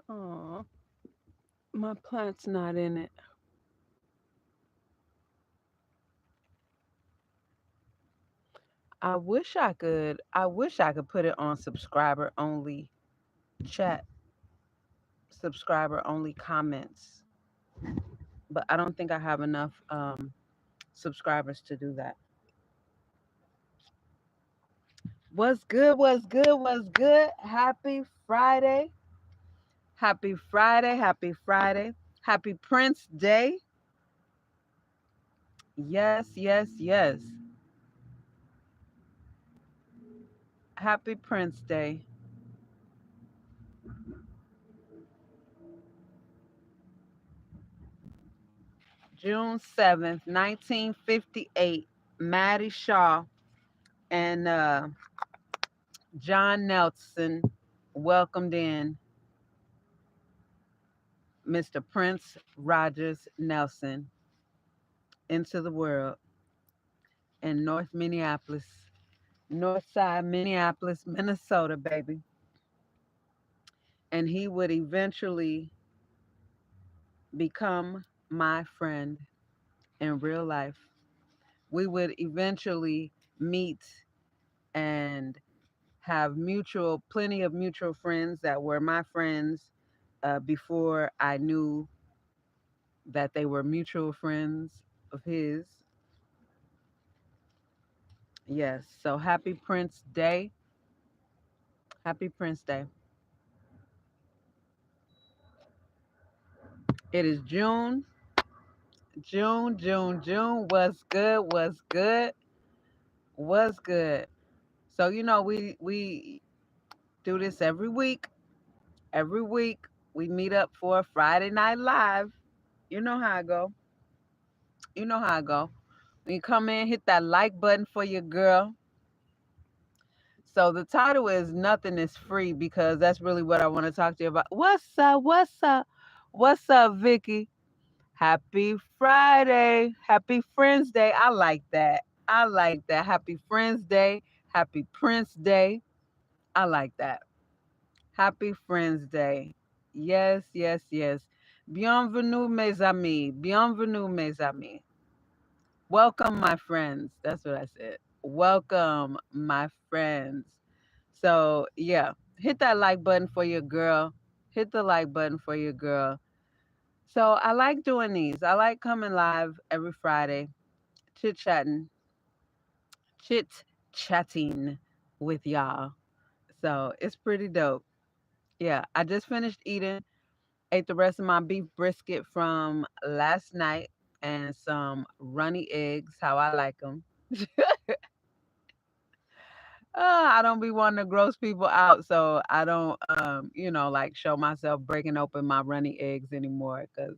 Oh, my plant's not in it. I wish I could put it on subscriber only chat, subscriber only comments, but I don't think I have enough subscribers to do that. What's good? What's good? What's good? Happy Friday. Happy Friday. Happy Friday. Happy Prince Day. Yes, yes, yes. Happy Prince Day. June 7th, 1958. Maddie Shaw and John Nelson welcomed in Mr. Prince Rogers Nelson into the world in North Minneapolis, North Side Minneapolis, Minnesota, baby. And he would eventually become my friend in real life. We would eventually meet and have plenty of mutual friends that were my friends before I knew that they were mutual friends of his. Yes. So happy Prince Day. Happy Prince Day. It is June. June. What's good? What's good? What's good? So we do this every week. Every week we meet up for a Friday night live. You know how I go. You know how I go. When you come in, hit that like button for your girl. So the title is Nothing is Free because that's really what I want to talk to you about. What's up? What's up? What's up, Vicky? Happy Friday. Happy Friends Day. I like that. I like that. Happy Friends Day. Happy Prince Day. I like that. Happy Friends Day. Yes, yes, yes. Bienvenue, mes amis. Bienvenue, mes amis. Welcome, my friends. That's what I said. Welcome, my friends. So, yeah, hit that like button for your girl. Hit the like button for your girl. So, I like doing these. I like coming live every Friday, chit chatting, chit chatting with y'all. So, it's pretty dope. Yeah, I just finished eating, ate the rest of my beef brisket from last night and some runny eggs, how I like them. I don't be wanting to gross people out, so I don't, like show myself breaking open my runny eggs anymore. Because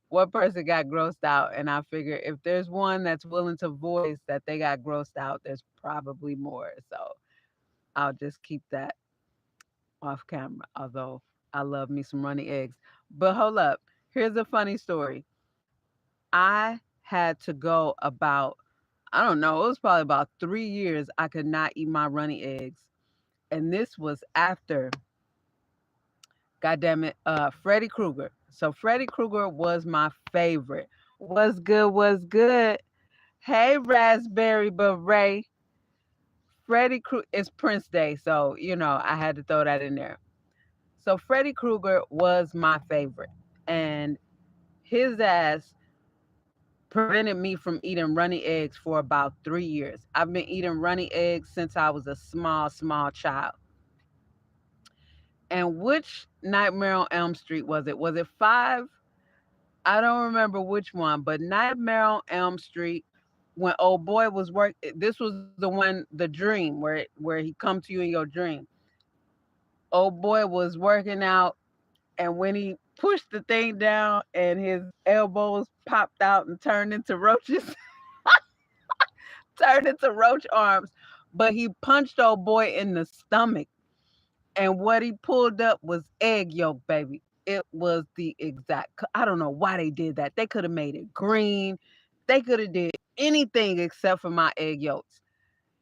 one person got grossed out, and I figure if there's one that's willing to voice that they got grossed out, there's probably more. So I'll just keep that off camera. Although I love me some runny eggs. But hold up, here's a funny story. I had to go about, I don't know, it was probably about 3 years I could not eat my runny eggs. And this was after, goddamn it, Freddy Krueger. So Freddy Krueger was my favorite. What's good? What's good? Hey, Raspberry Beret. Freddy Krueger, it's Prince Day, so I had to throw that in there. So Freddy Krueger was my favorite, and his ass prevented me from eating runny eggs for about 3 years. I've been eating runny eggs since I was a small child. And which Nightmare on Elm Street was it? Was it five? I don't remember which one, but Nightmare on Elm Street, when old boy was work, this was the one, the dream where he come to you in your dream. Old boy was working out, and when he pushed the thing down, and his elbows popped out and turned into roaches, turned into roach arms. But he punched old boy in the stomach, and what he pulled up was egg yolk, baby. It was the exact. I don't know why they did that. They could have made it green. They could have did anything except for my egg yolks.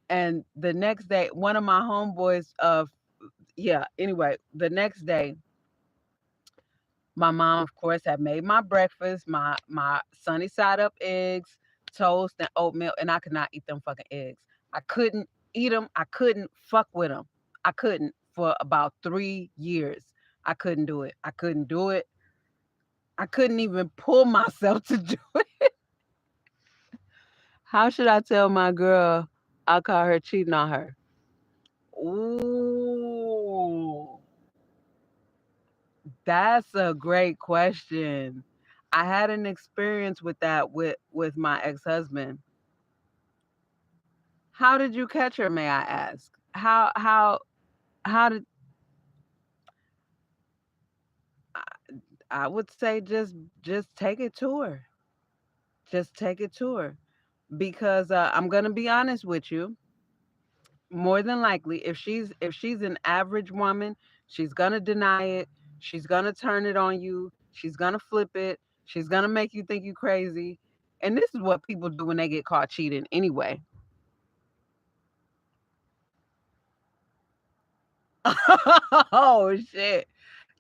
And the next day, one of my homeboys, yeah. Anyway, the next day, My mom, of course, had made my breakfast, my sunny side up eggs, toast, and oatmeal, and I could not eat them fucking eggs. I couldn't eat them. I couldn't fuck with them. I couldn't for about 3 years. I couldn't do it. I couldn't do it. I couldn't even pull myself to do it. How should I tell my girl I caught her cheating on her? Ooh, that's a great question. I had an experience with that with my ex-husband. How did you catch her, may I ask? How did I, I would say just take it to her. Just take it to her because I'm going to be honest with you. More than likely, if she's an average woman, she's going to deny it. She's going to turn it on you. She's going to flip it. She's going to make you think you crazy. And this is what people do when they get caught cheating anyway. Oh shit.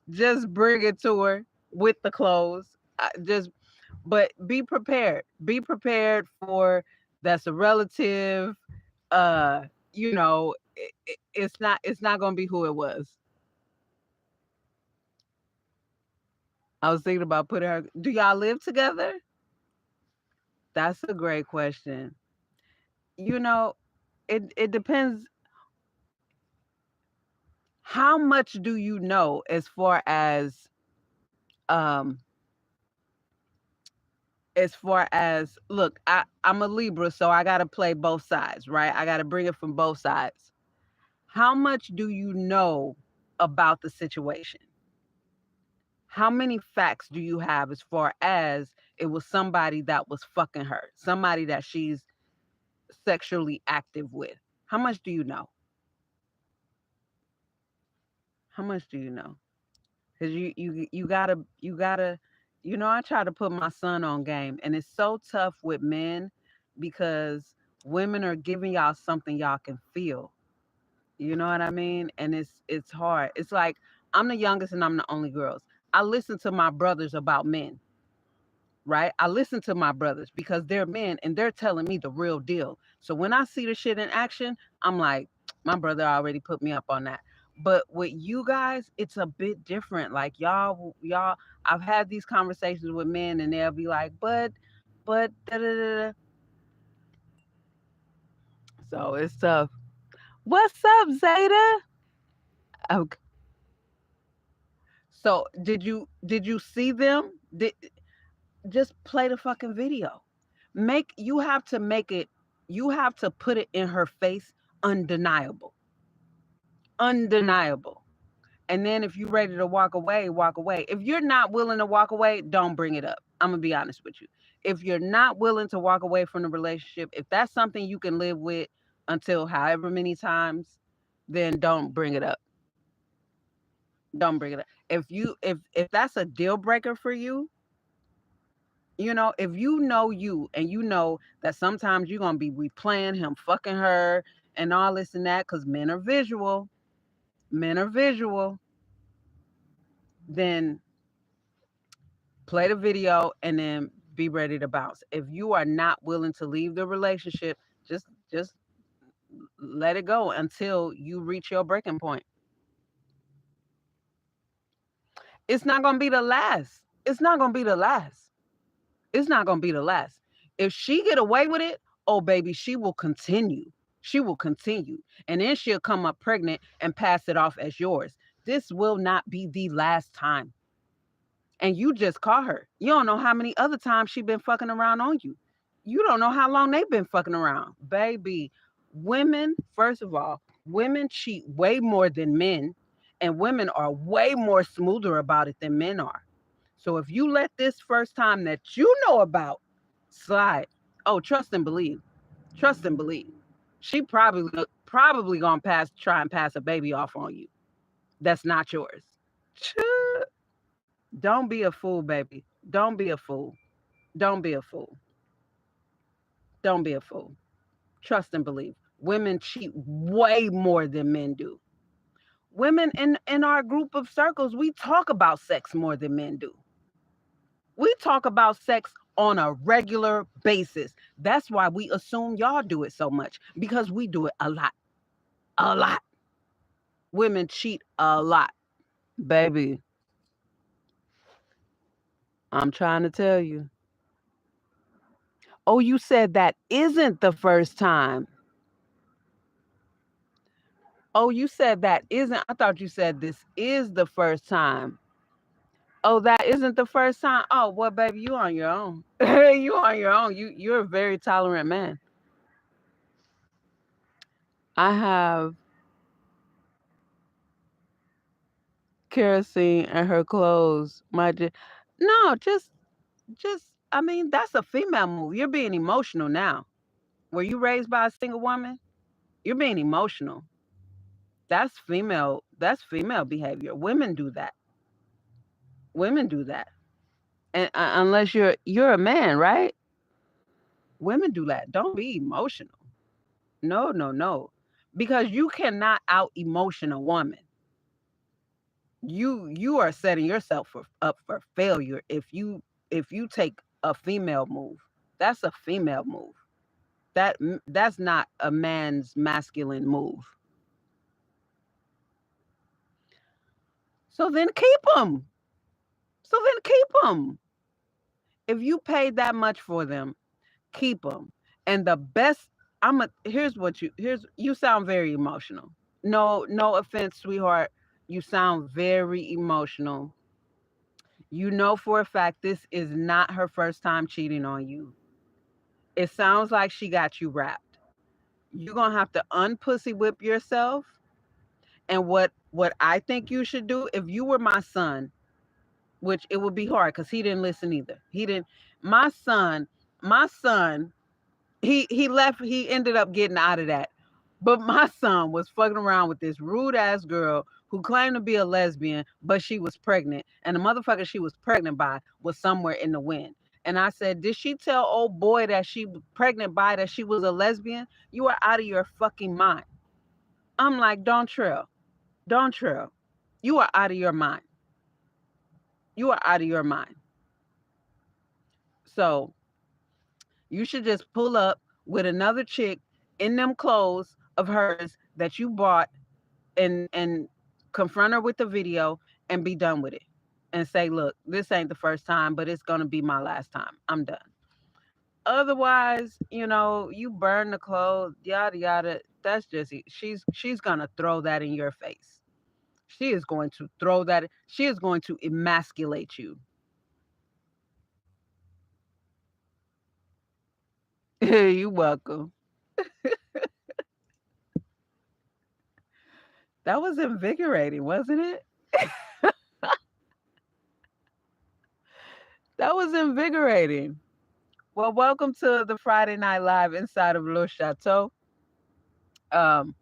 Just bring it to her with the clothes. Just but be prepared. Be prepared for that's a relative. Uh, it's not going to be who it was. I was thinking about putting her. Do y'all live together? That's a great question. You know, it depends. How much do you know um as look, I'm a Libra, so I gotta play both sides, right? I gotta bring it from both sides. How much do you know about the situation? How many facts do you have as far as it was somebody that was fucking her, somebody that she's sexually active with? How much do you know? How much do you know? Because you gotta, I try to put my son on game, and it's so tough with men because women are giving y'all something y'all can feel. You know what I mean? And it's hard. It's like I'm the youngest and I'm the only girls. I listen to my brothers about men, right? I listen to my brothers because they're men and they're telling me the real deal. So when I see the shit in action, I'm like, my brother already put me up on that. But with you guys, it's a bit different. Like y'all, I've had these conversations with men and they'll be like, but, da, da, da, da. So it's tough. What's up, Zeta? Okay. So did you see them? Just play the fucking video. You have to make it, you have to put it in her face, undeniable. Undeniable. And then if you're ready to walk away, walk away. If you're not willing to walk away, don't bring it up. I'm gonna be honest with you. If you're not willing to walk away from the relationship, if that's something you can live with until however many times, then don't bring it up. Don't bring it up. If that's a deal breaker for you, if you know you and you know that sometimes you're gonna be replaying him fucking her and all this and that, because men are visual, then play the video and then be ready to bounce. If you are not willing to leave the relationship, just let it go until you reach your breaking point. It's not gonna be the last. It's not gonna be the last. It's not gonna be the last. If she get away with it, oh baby, she will continue. She will continue. And then she'll come up pregnant and pass it off as yours. This will not be the last time. And you just caught her. You don't know how many other times she been fucking around on you. You don't know how long they've been fucking around. Baby, women, first of all, women cheat way more than men, and women are way more smoother about it than men are. So if you let this first time that you know about slide, oh, trust and believe. Trust and believe. She probably gonna try and pass a baby off on you. That's not yours. Don't be a fool, baby. Don't be a fool. Don't be a fool. Don't be a fool. Trust and believe. Women cheat way more than men do. Women in our group of circles, we talk about sex more than men do. We talk about sex on a regular basis. That's why we assume y'all do it so much, because we do it a lot. A lot. Women cheat a lot. Baby, I'm trying to tell you. Oh, you said that isn't the first time. Oh, you said that isn't. I thought you said this is the first time. Oh, that isn't the first time. Oh, well, baby, you on your own. You on your own. You're a very tolerant man. I have kerosene in her clothes. No, just. I mean, that's a female move. You're being emotional now. Were you raised by a single woman? You're being emotional. That's female. That's female behavior. Women do that. Women do that. And unless you're a man, right? Women do that. Don't be emotional. No, no, no. Because you cannot out emotion a woman. You are setting yourself up for failure if you take a female move. That's a female move. That's not a man's masculine move. So then keep them. So then keep them. If you paid that much for them, keep them. And the best, here's you sound very emotional. No, no offense, sweetheart. You sound very emotional. You know for a fact this is not her first time cheating on you. It sounds like she got you wrapped. You're gonna have to unpussy whip yourself. And what I think you should do, if you were my son, which it would be hard because he didn't listen either. He didn't. My son, my son he left, he ended up getting out of that. But my son was fucking around with this rude ass girl who claimed to be a lesbian, but she was pregnant. And the motherfucker she was pregnant by was somewhere in the wind. And I said, did she tell old boy that she was pregnant by that she was a lesbian? You are out of your fucking mind. I'm like, don't trill. Don't trill. You are out of your mind. You are out of your mind. So you should just pull up with another chick in them clothes of hers that you bought, and confront her with the video and be done with it. And say, look, this ain't the first time, but it's gonna be my last time. I'm done. Otherwise, you burn the clothes, yada yada. That's just it. She's gonna throw that in your face. She is going to throw that. She is going to emasculate you. You welcome. That was invigorating, wasn't it? That was invigorating. Well, welcome to the Friday Night Live inside of Le Château. Um,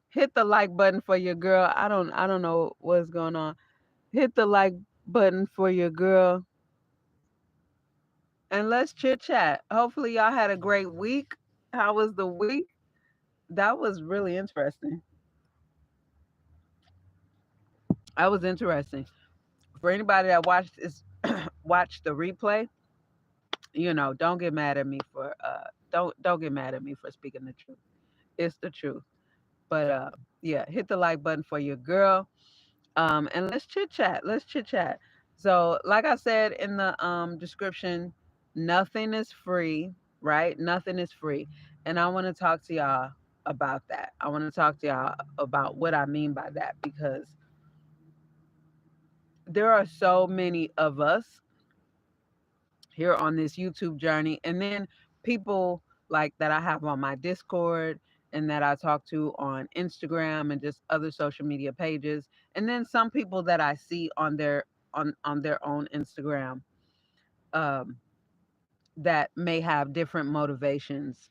hit the like button for your girl. I don't know what's going on. Hit the like button for your girl, and let's chit chat. Hopefully y'all had a great week. How was the week? That was really interesting. That was interesting. For anybody that watched this, watch the replay, don't get mad at me for don't get mad at me for speaking the truth. It's the truth. But yeah, hit the like button for your girl. And let's chit chat. Let's chit chat. So, like I said in the description, nothing is free, right? Nothing is free. And I want to talk to y'all about that. I want to talk to y'all about what I mean by that, because there are so many of us here on this YouTube journey. And then people like that I have on my Discord and that I talk to on Instagram and just other social media pages. And then some people that I see on their own Instagram, um, that may have different motivations,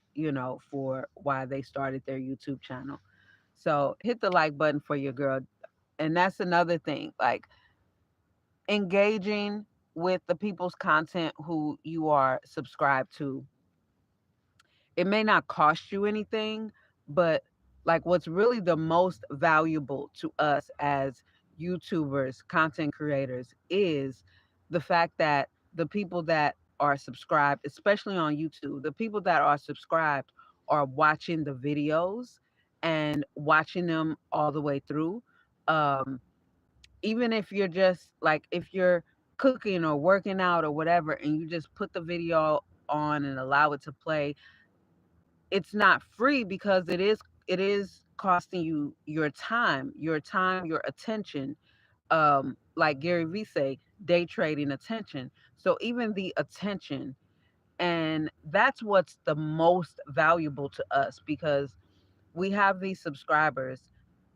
for why they started their YouTube channel. So hit the like button for your girl. And that's another thing. Like, engaging with the people's content who you are subscribed to. It may not cost you anything, but Like what's really the most valuable to us as YouTubers, content creators, is the fact that the people that are subscribed, especially on YouTube, the people that are subscribed are watching the videos and watching them all the way through. Um, Even if you're just like, if you're cooking or working out or whatever, and you just put the video on and allow it to play, it's not free because it is costing you your time, your attention. Like Gary Vee say, day trading attention. So even the attention, and that's what's the most valuable to us, because we have these subscribers,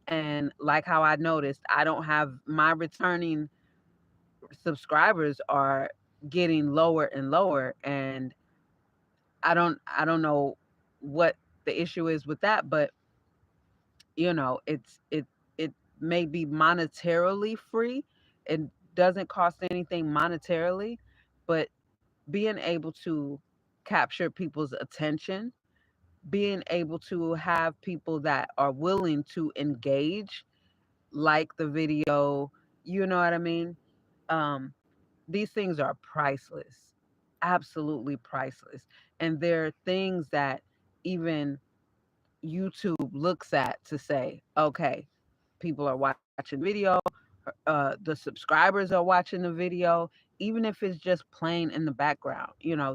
and like how I noticed, I don't have my returning subscribers are getting lower and lower, and I don't know what the issue is with that, but it may be monetarily free. It doesn't cost anything monetarily, but being able to capture people's attention, being able to have people that are willing to engage, like the video, you know what I mean? Um, these things are priceless, absolutely priceless. And they're things that even YouTube looks at to say, okay, people are watching the video, the subscribers are watching the video, even if it's just playing in the background.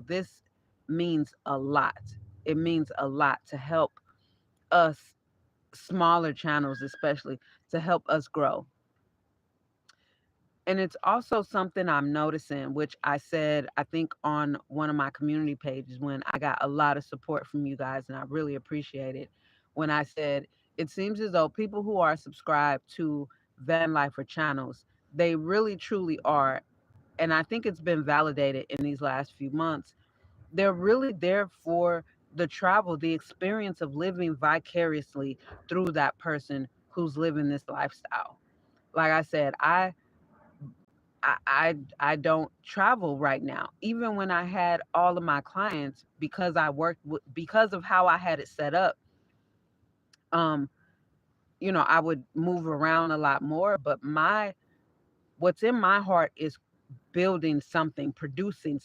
This means a lot. It means a lot to help us, smaller channels especially, to help us grow. And it's also something I'm noticing, which I said, I think, on one of my community pages, when I got a lot of support from you guys, and I really appreciate it. When I said, it seems as though people who are subscribed to Van Lifer channels, they really truly are. And I think it's been validated in these last few months. They're really there for the travel, the experience of living vicariously through that person who's living this lifestyle. Like I said, I don't travel right now. Even when I had all of my clients, because I worked because of how I had it set up, um, I would move around a lot more. But what's in my heart is building something, producing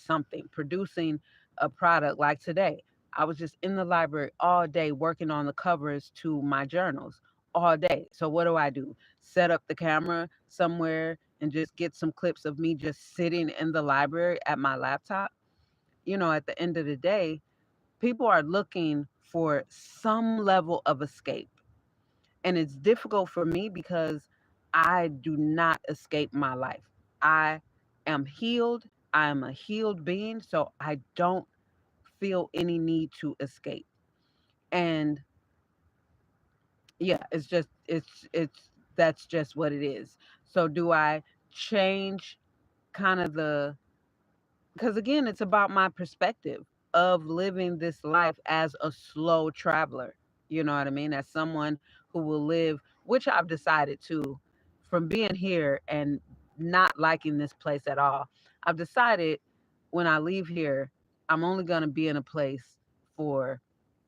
a product. Like today, I was just in the library all day working on the covers to my journals all day. So what do? Set up the camera somewhere and just get some clips of me just sitting in the library at my laptop. At the end of the day, people are looking for some level of escape. And it's difficult for me because I do not escape my life. I am healed. I am a healed being. So I don't feel any need to escape. And yeah, it's that's just what it is. So do I change kind of because again, it's about my perspective of living this life as a slow traveler. You know what I mean? As someone who will live, which I've decided to, from being here and not liking this place at all. I've decided when I leave here, I'm only going to be in a place for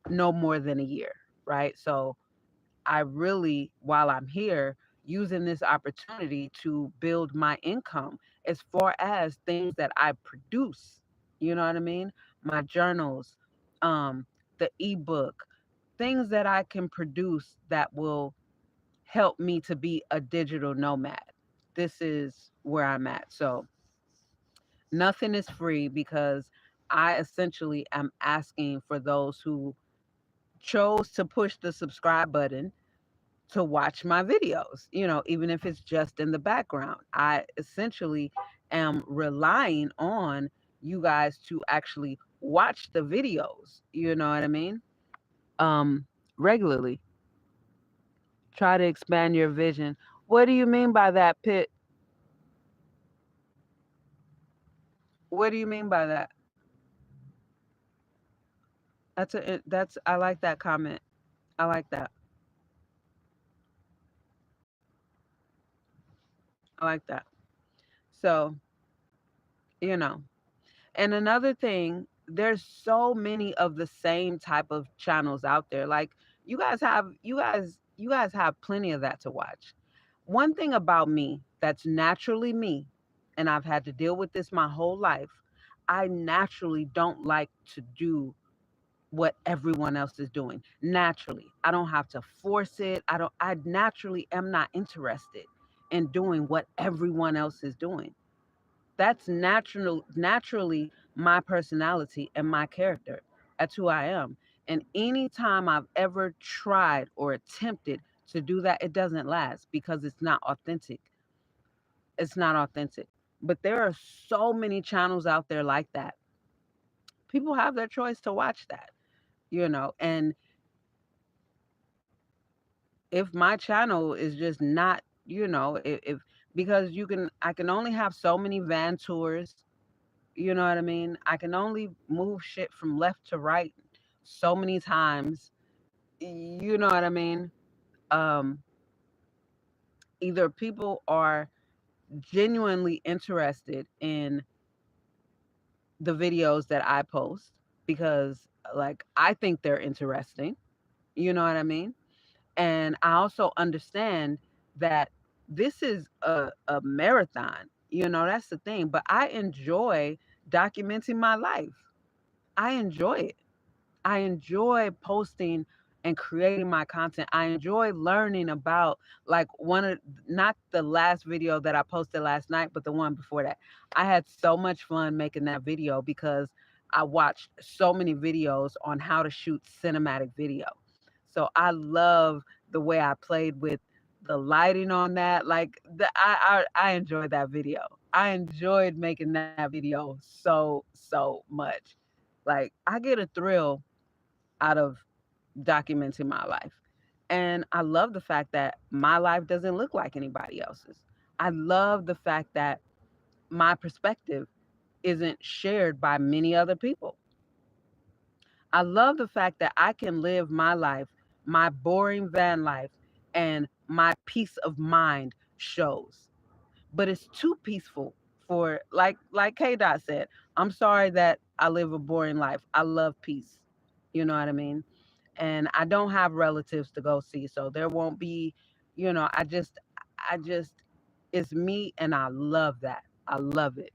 no more than a year, right? So I really, while I'm here, using this opportunity to build my income as far as things that I produce. You know what I mean? My journals, um, the ebook, things that I can produce that will help me to be a digital nomad. This is where I'm at. So nothing is free, because I essentially am asking for those who chose to push the subscribe button to watch my videos, even if it's just in the background. I essentially am relying on you guys to actually watch the videos, you know what I mean? Regularly. Try to expand your vision. What do you mean by that, Pitt? What do you mean by that? That's I like that comment. I like that. I like that. So, you know, And another thing, there's so many of the same type of channels out there. Like, You guys have plenty of that to watch. One thing about me that's naturally me, and I've had to deal with this my whole life, I naturally don't like to do what everyone else is doing. Naturally. I don't have to force it. I naturally am not interested in doing what everyone else is doing. That's naturally my personality and my character. That's who I am. And anytime I've ever tried or attempted to do that, it doesn't last because it's not authentic. It's not authentic. But there are so many channels out there like that. People have their choice to watch that, and if my channel is just not, if because I can only have so many van tours. You know what I mean? I can only move shit from left to right so many times. You know what I mean? Um, Either people are genuinely interested in the videos that I post because, like, I think they're interesting. You know what I mean? And I also understand that this is a marathon. That's the thing. But I enjoy documenting my life. I enjoy it. I enjoy posting and creating my content. I enjoy learning about, like, one of, not the last video that I posted last night, but the one before that. I had so much fun making that video because I watched so many videos on how to shoot cinematic video. So I love the way I played with the lighting on that. Like, I enjoyed that video. I enjoyed making that video so much. Like, I get a thrill out of documenting my life. And I love the fact that my life doesn't look like anybody else's. I love the fact that my perspective isn't shared by many other people. I love the fact that I can live my life, my boring van life, and my peace of mind shows. But it's too peaceful for, like K Dot said, I'm sorry that I live a boring life. I love peace. You know what I mean? And I don't have relatives to go see, so there won't be, I just it's me and I love that. I love it.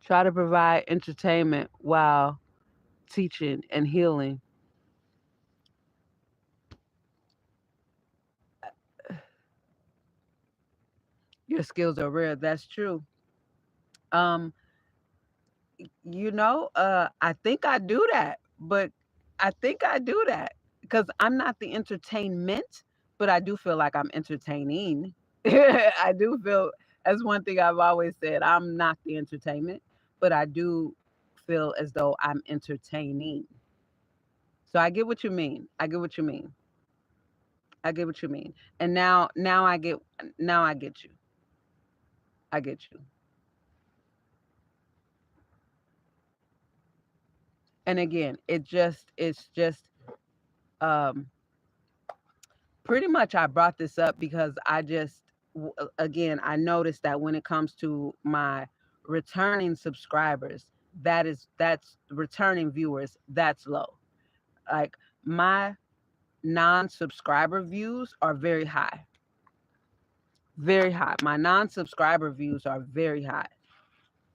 Try to provide entertainment while teaching and healing. Your skills are rare. That's true. Um, I think I do that, but I think I do that because I'm not the entertainment, but I do feel like I'm entertaining. I do feel that's one thing I've always said. I'm not the entertainment, but I do feel as though I'm entertaining. So I get what you mean. I get what you mean. I get what you mean. And now I get you. I get you. And again, it's just um pretty much I brought this up because again, I noticed that when it comes to my returning subscribers, that's returning viewers, that's low. Like, my non-subscriber views are very high. Very high. My non-subscriber views are very high.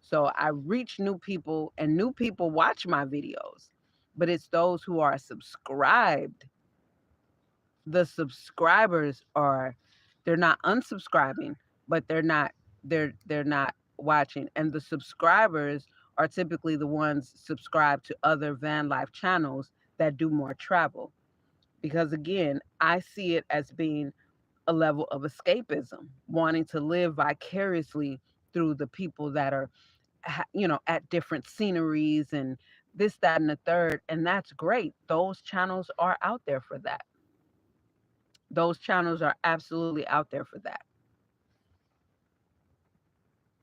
So I reach new people and new people watch my videos. But it's those who are subscribed. The subscribers are, they're not unsubscribing, but they're not watching. And the subscribers are typically the ones subscribed to other van life channels that do more travel. Because again, I see it as being a level of escapism, wanting to live vicariously through the people that are at different sceneries and this, that, and the third. And that's great. Those channels are out there for that. Those channels are absolutely out there for that.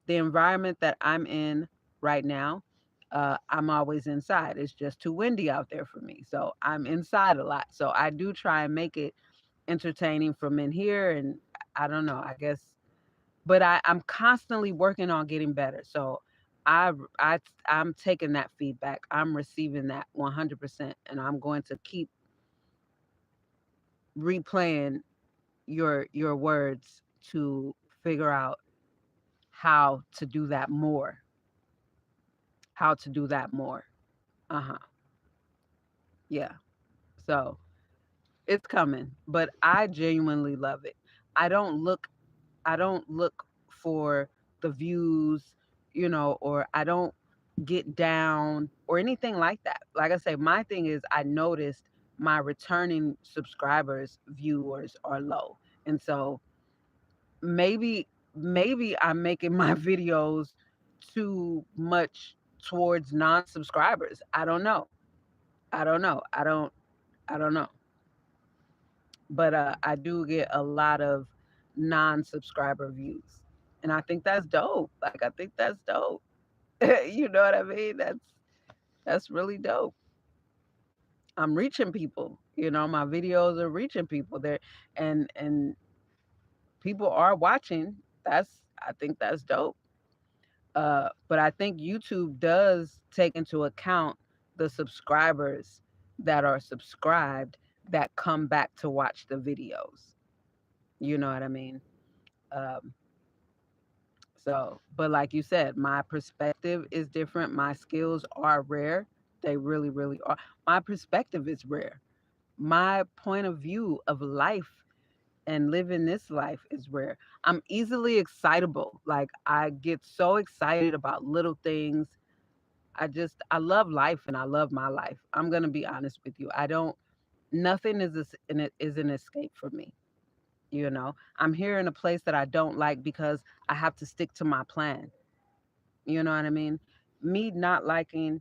The environment that I'm in right now, I'm always inside. It's just too windy out there for me. So I'm inside a lot. So I do try and make it entertaining from in here. And I don't know, I guess, but I'm constantly working on getting better. So I, I'm taking that feedback. I'm receiving that 100%. And I'm going to keep replaying your words to figure out how to do that more. How to do that more. Uh-huh. Yeah. So it's coming, but I genuinely love it. I don't look I don't look for the views, or I don't get down or anything like that. Like I say, my thing is I noticed my returning subscribers, viewers are low. And so maybe I'm making my videos too much towards non-subscribers. I don't know. I don't know. I don't know. But I do get a lot of non-subscriber views, and I think that's dope. Like I think that's dope. You know what I mean? That's really dope. I'm reaching people. My videos are reaching people there, and people are watching. I think that's dope. But I think YouTube does take into account the subscribers that are subscribed that come back to watch the videos. You know what I mean? Um, so, but like you said, my perspective is different. My skills are rare. They really, really are. My perspective is rare. My point of view of life and living this life is rare. I'm easily excitable. Like I get so excited about little things. I love life and I love my life. I'm gonna be honest with you. I don't. Nothing is an escape for me. I'm here in a place that I don't like because I have to stick to my plan. You know what I mean? Me not liking,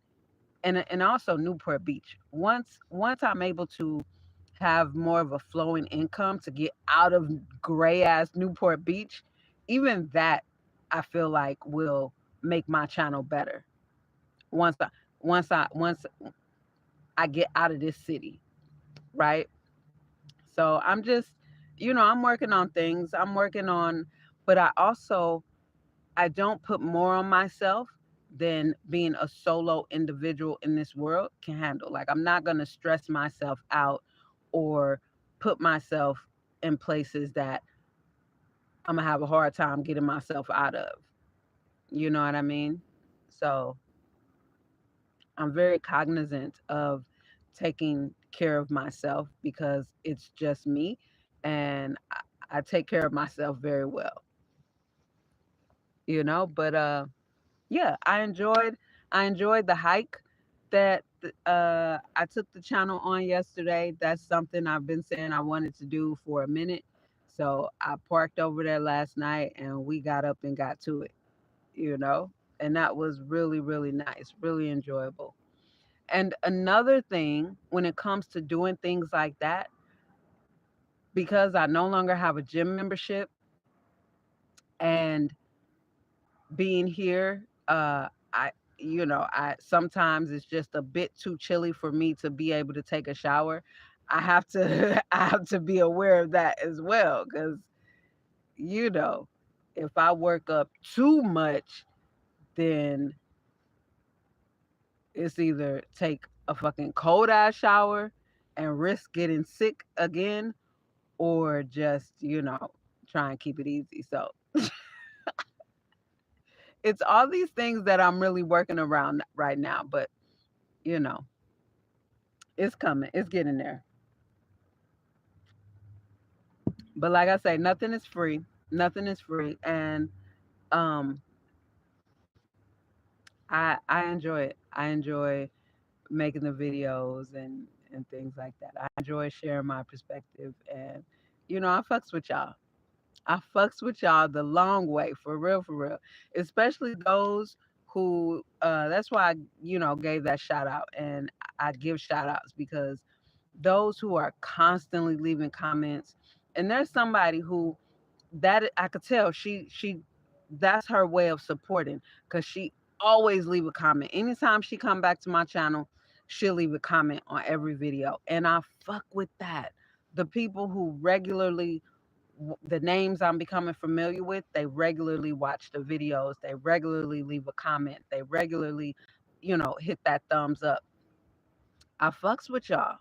and also Newport Beach. Once I'm able to have more of a flowing income to get out of gray ass Newport Beach, even that I feel like will make my channel better. Once I once I get out of this city, right? So I'm just, I'm working on things. But I don't put more on myself than being a solo individual in this world can handle. Like I'm not gonna stress myself out or put myself in places that I'm gonna have a hard time getting myself out of. You know what I mean? So I'm very cognizant of taking care of myself because it's just me, and I take care of myself very well. But yeah, I enjoyed the hike that I took the channel on yesterday. That's something I've been saying I wanted to do for a minute. So I parked over there last night and we got up and got to it, you know? And that was really, really nice, really enjoyable. And another thing, when it comes to doing things like that, because I no longer have a gym membership and being here, I sometimes it's just a bit too chilly for me to be able to take a shower. I have to I have to be aware of that as well because you know if I work up too much, then it's either take a fucking cold ass shower and risk getting sick again, or just try and keep it easy. So it's all these things that I'm really working around right now, but you know it's coming. It's getting there. But like I say, nothing is free. Nothing is free. And um I enjoy it. I enjoy making the videos and things like that. I enjoy sharing my perspective, and I fucks with y'all. I fucks with y'all the long way, for real, for real. Especially those who that's why I, gave that shout out, and I give shout outs because those who are constantly leaving comments, and there's somebody who that I could tell she that's her way of supporting because she always leave a comment. Anytime she come back to my channel, she'll leave a comment on every video, and I fuck with that. The people who regularly the names I'm becoming familiar with, they regularly watch the videos, they regularly leave a comment, they regularly, hit that thumbs up. I fucks with y'all,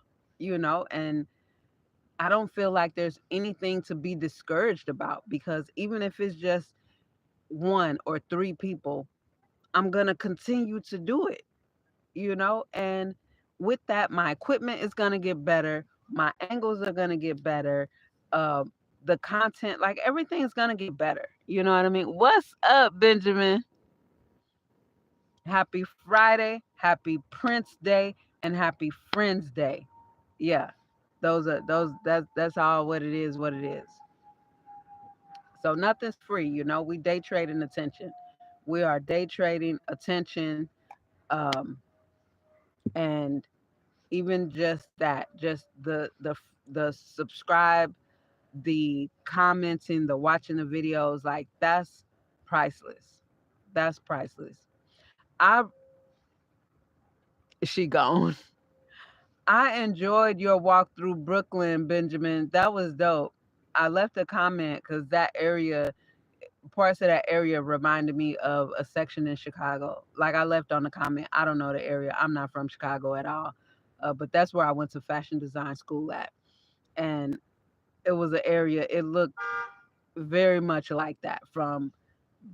and I don't feel like there's anything to be discouraged about, because even if it's just one or three people, I'm going to continue to do it, and with that, my equipment is going to get better. My angles are going to get better. Uh, the content, like everything's going to get better. You know what I mean? What's up, Benjamin? Happy Friday, happy Prince Day, and happy Friends Day. Yeah. That's all what it is, what it is. So nothing's free, we day trading attention. We are day trading attention, um and even just that, just the subscribe, the commenting, the watching the videos, like that's priceless. That's priceless. I She gone. I enjoyed your walk through Brooklyn, Benjamin. That was dope. I left a comment because parts of that area reminded me of a section in Chicago. Like I left on the comment, I don't know the area. I'm not from Chicago at all. But that's where I went to fashion design school at. And it was an area, it looked very much like that from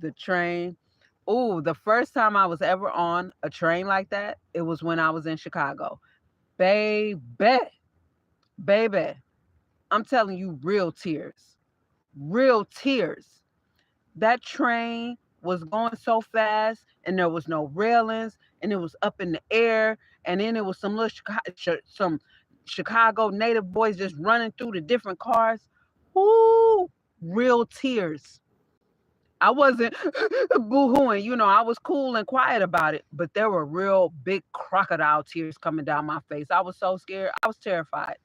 the train. Oh, the first time I was ever on a train like that, it was when I was in Chicago. Baby, baby, I'm telling you, real tears. Real tears. That train was going so fast, and there was no railings, and it was up in the air, and then it was some Chicago native boys just running through the different cars. Whoo, real tears. I wasn't boo-hooing, I was cool and quiet about it, but there were real big crocodile tears coming down my face. I was so scared. I was terrified.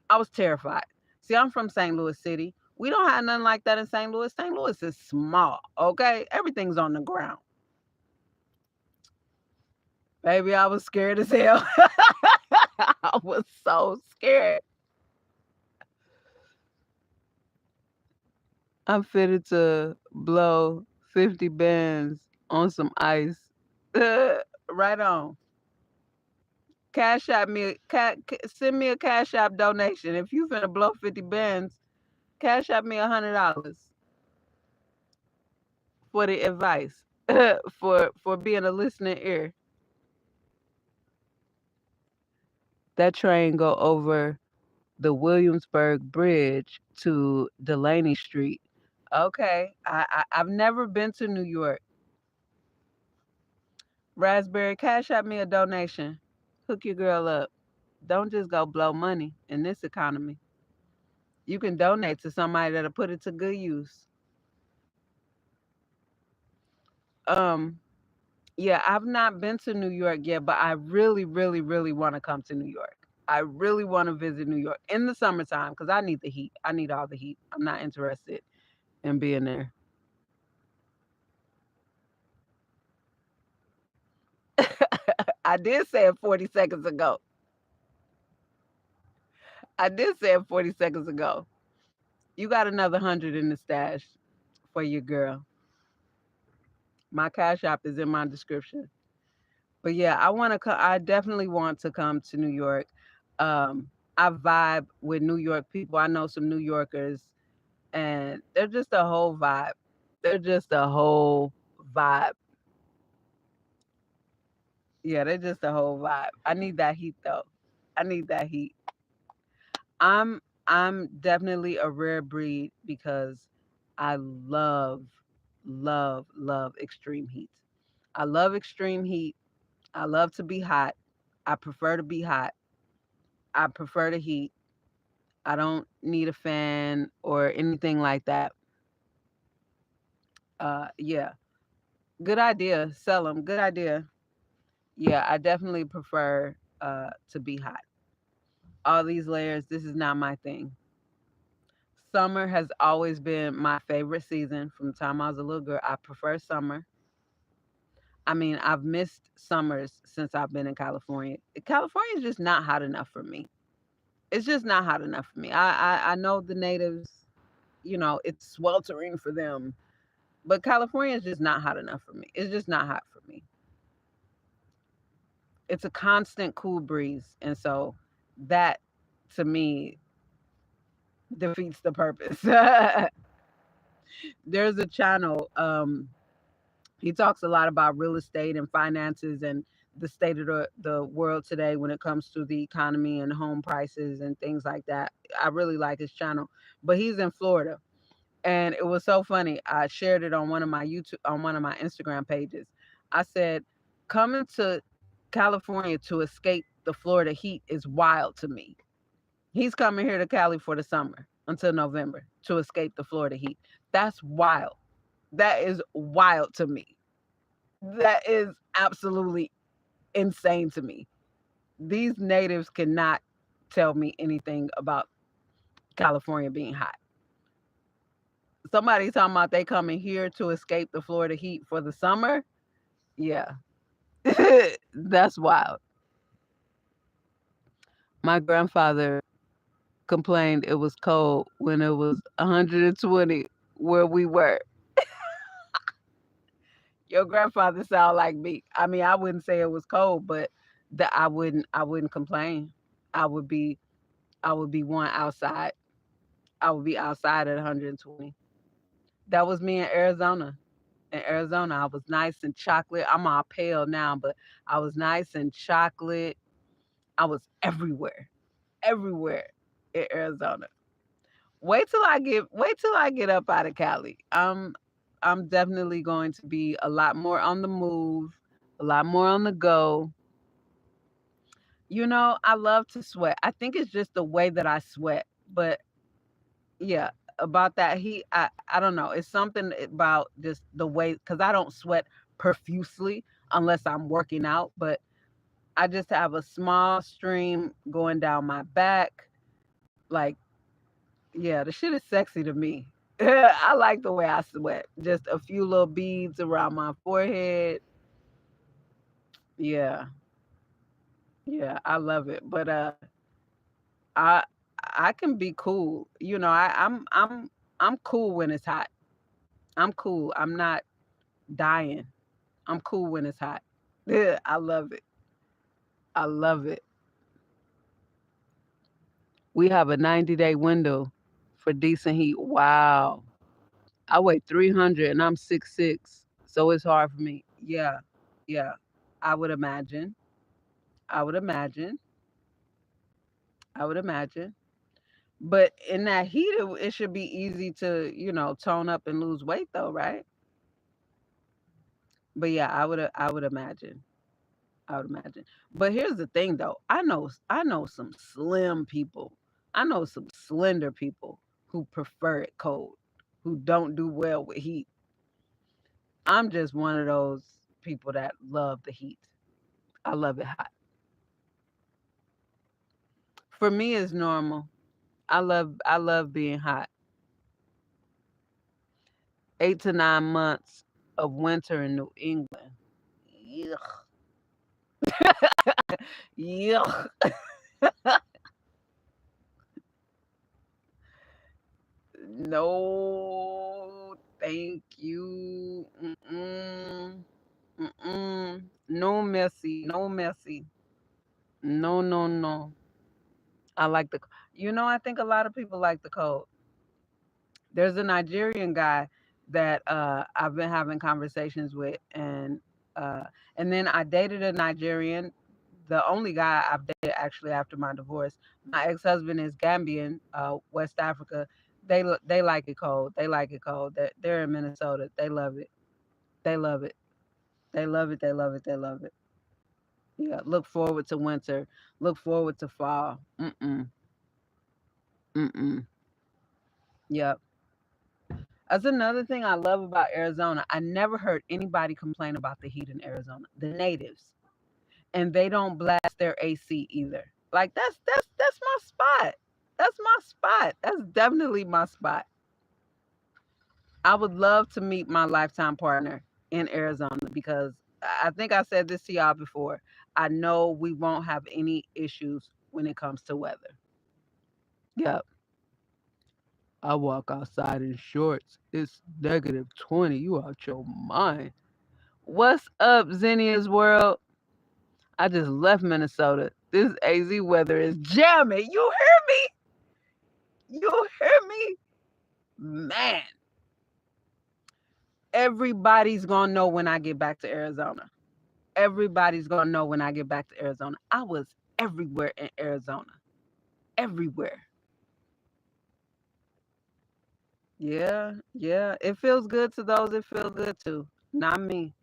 I was terrified. See, I'm from St. Louis City. We don't have nothing like that in St. Louis. St. Louis is small, okay? Everything's on the ground. Baby, I was scared as hell. I was so scared. I'm fitted to blow 50 bands on some ice. Right on. Cash app me, send me a cash app donation. If you finna blow 50 bands, cash app me $100 for the advice, for being a listening ear. That train go over the Williamsburg Bridge to Delaney Street. Okay, I've never been to New York. Raspberry, cash out me a donation. Hook your girl up. Don't just go blow money in this economy. You can donate to somebody that'll put it to good use. Um, yeah, I've not been to New York yet, but I really, really, really want to come to New York. I really want to visit New York in the summertime because I need the heat. I need all the heat. I'm not interested in being there. I did say it 40 seconds ago. I did say it 40 seconds ago. You got another 100 in the stash for your girl. My cash app is in my description. But yeah, I definitely want to come to New York. I vibe with New York people. I know some New Yorkers, and they're just a whole vibe. They're just a whole vibe. Yeah, they're just a whole vibe. I need that heat though. I need that heat. I'm I'm definitely a rare breed because I love extreme heat. I love extreme heat. I love to be hot. I prefer to be hot. I prefer the heat. I don't need a fan or anything like that. Yeah. Good idea. Sell them. Good idea. Yeah, I definitely prefer to be hot. All these layers, this is not my thing. Summer has always been my favorite season from the time I was a little girl. I prefer summer. I mean, I've missed summers since I've been in California. California is just not hot enough for me. It's just not hot enough for me. I know the natives, it's sweltering for them, but California is just not hot enough for me. It's just not hot for me. It's a constant cool breeze, and so that to me, defeats the purpose. There's a channel. He talks a lot about real estate and finances and the state of the world today when it comes to the economy and home prices and things like that. I really like his channel, but he's in Florida, and it was so funny. I shared it on one of my Instagram pages. I said, coming to California to escape the Florida heat is wild to me. He's coming here to Cali for the summer until November to escape the Florida heat. That's wild. That is wild to me. That is absolutely insane to me. These natives cannot tell me anything about California being hot. Somebody talking about they coming here to escape the Florida heat for the summer. Yeah, that's wild. My grandfather complained it was cold when it was 120 where we were. Your grandfather sound like me. I mean, I wouldn't say it was cold, but I wouldn't complain. I would be I would be one outside. I would be outside at 120. That was me in Arizona. In Arizona, I was nice and chocolate. I'm all pale now, but I was nice and chocolate. I was everywhere, everywhere in Arizona. Wait till I get up out of Cali. I'm definitely going to be a lot more on the move, a lot more on the go. I love to sweat. I think it's just the way that I sweat. But yeah, about that heat, I don't know. It's something about just the way, because I don't sweat profusely unless I'm working out, but I just have a small stream going down my back. Like, yeah, the shit is sexy to me. I like the way I sweat. Just a few little beads around my forehead. Yeah, yeah, I love it. But I I can be cool. I'm cool when it's hot. I'm cool. I'm not dying. I'm cool when it's hot. Yeah, I love it. I love it. We have a 90-day window for decent heat. Wow. I weigh 300 and I'm 6'6", so it's hard for me. Yeah, yeah. I would imagine. I would imagine. I would imagine. But in that heat, it should be easy to, tone up and lose weight, though, right? But yeah, I would imagine. I would imagine. But here's the thing, though. I know some slim people. I know some slender people who prefer it cold, who don't do well with heat. I'm just one of those people that love the heat. I love it hot. For me, it's normal. I love being hot. 8 to 9 months of winter in New England. Yuck. Yuck. No, thank you. Mm-mm. Mm-mm. No messy. No messy. No, no, no. I like I think a lot of people like the cold. There's a Nigerian guy that I've been having conversations with, uh, and then I dated a Nigerian, the only guy I've dated actually after my divorce. My ex husband is Gambian, West Africa. They like it cold. They like it cold. They're in Minnesota. They love it. They love it. They love it. They love it. They love it. Yeah. Look forward to winter. Look forward to fall. Mm-mm. Mm-mm. Yep. That's another thing I love about Arizona. I never heard anybody complain about the heat in Arizona. The natives, and they don't blast their AC either. Like that's my spot. That's my spot. That's definitely my spot. I would love to meet my lifetime partner in Arizona because I think I said this to y'all before. I know we won't have any issues when it comes to weather. Yep. I walk outside in shorts. It's -20. You out your mind. What's up, Zinnia's World? I just left Minnesota. This AZ weather is jamming. You hear me? You hear me? Man, everybody's gonna know when I get back to Arizona. Everybody's gonna know when I get back to Arizona. I was everywhere in Arizona. Everywhere. Yeah, yeah. It feels good to those it feels good to. Not me.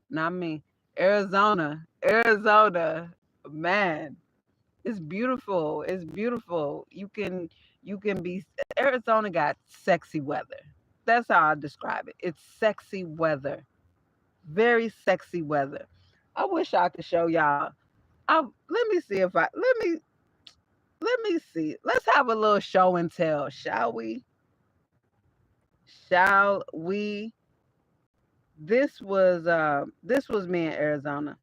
Not me. Arizona. Arizona. Man. It's beautiful. It's beautiful. You can be Arizona got sexy weather. That's how I describe it. It's sexy weather. Very sexy weather. I wish I could show y'all. Let me see if I let me see. Let's have a little show and tell, shall we? Shall we? This was me in Arizona.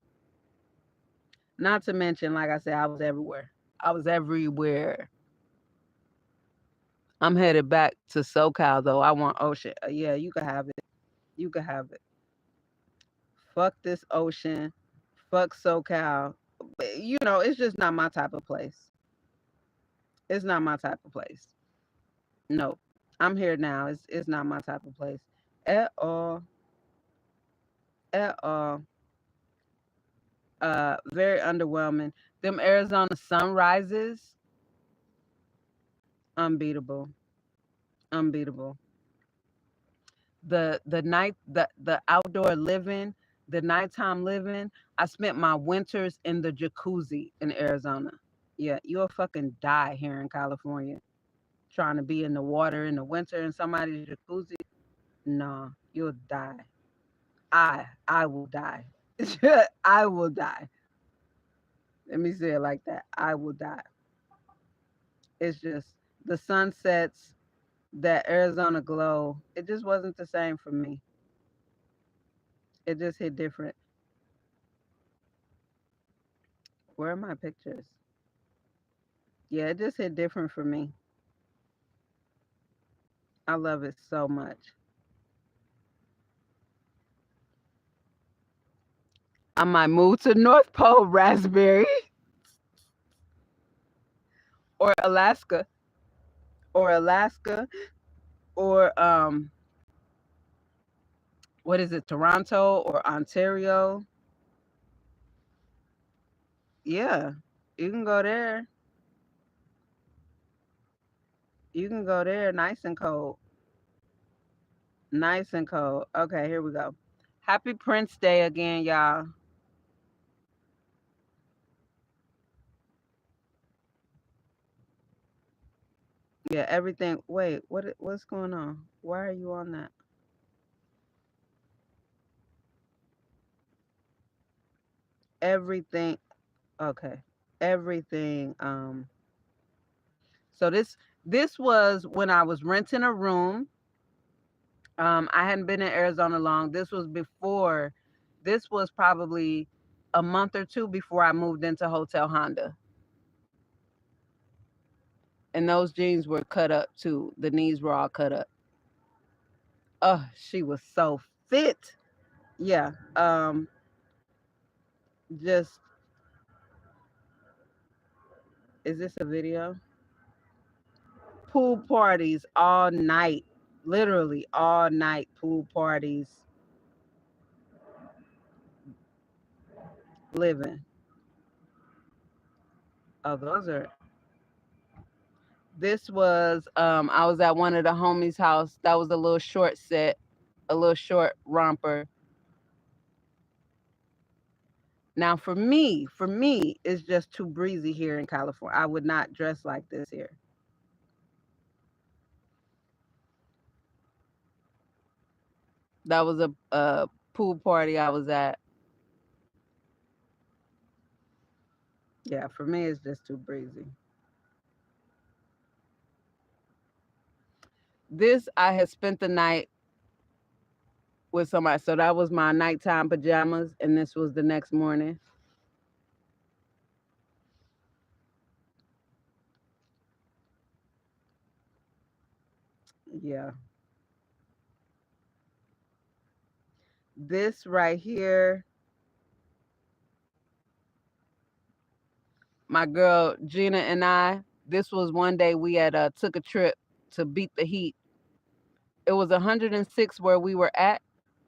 Not to mention, like I said, I was everywhere. I was everywhere. I'm headed back to SoCal though. I want ocean. Yeah, you can have it. You can have it. Fuck this ocean. Fuck SoCal. It's just not my type of place. It's not my type of place. No. I'm here now. It's not my type of place. At all. At all. Very underwhelming. Them Arizona sunrises, unbeatable. Unbeatable. The outdoor living, the nighttime living. I spent my winters in the jacuzzi in Arizona. Yeah, you'll fucking die here in California trying to be in the water in the winter in somebody's jacuzzi. No, you'll die. I will die. I will die. Let me say it like that. I will die. It's just the sunsets, that Arizona glow. It just wasn't the same for me. It just hit different. Where are my pictures? Yeah, it just hit different for me. I love it so much. I might move to North Pole Raspberry or Alaska or Alaska or what is it, Toronto or Ontario? Yeah. You can go there. You can go there nice and cold. Nice and cold. Okay, here we go. Happy Prince Day again, y'all. Yeah, everything. Wait, what's going on? Why are you on that? Everything. Okay. Everything. So this was when I was renting a room. I hadn't been in Arizona long. This was before. This was probably a month or two before I moved into Hotel Honda. And those jeans were cut up too. The knees were all cut up. Oh, she was so fit. Yeah. Just is this a video? Pool parties all night. Literally all night pool parties living. Oh, those are this was I was at one of the homies' house. That was a little short set, a little short romper. Now for me, it's just too breezy here in California. I would not dress like this here. That was a pool party I was at. Yeah, for me it's just too breezy. This I had spent the night with somebody. So that was my nighttime pajamas, and this was the next morning. Yeah. This right here, my girl Gina and I. This was one day we had took a trip to beat the heat. It was 106 where we were at,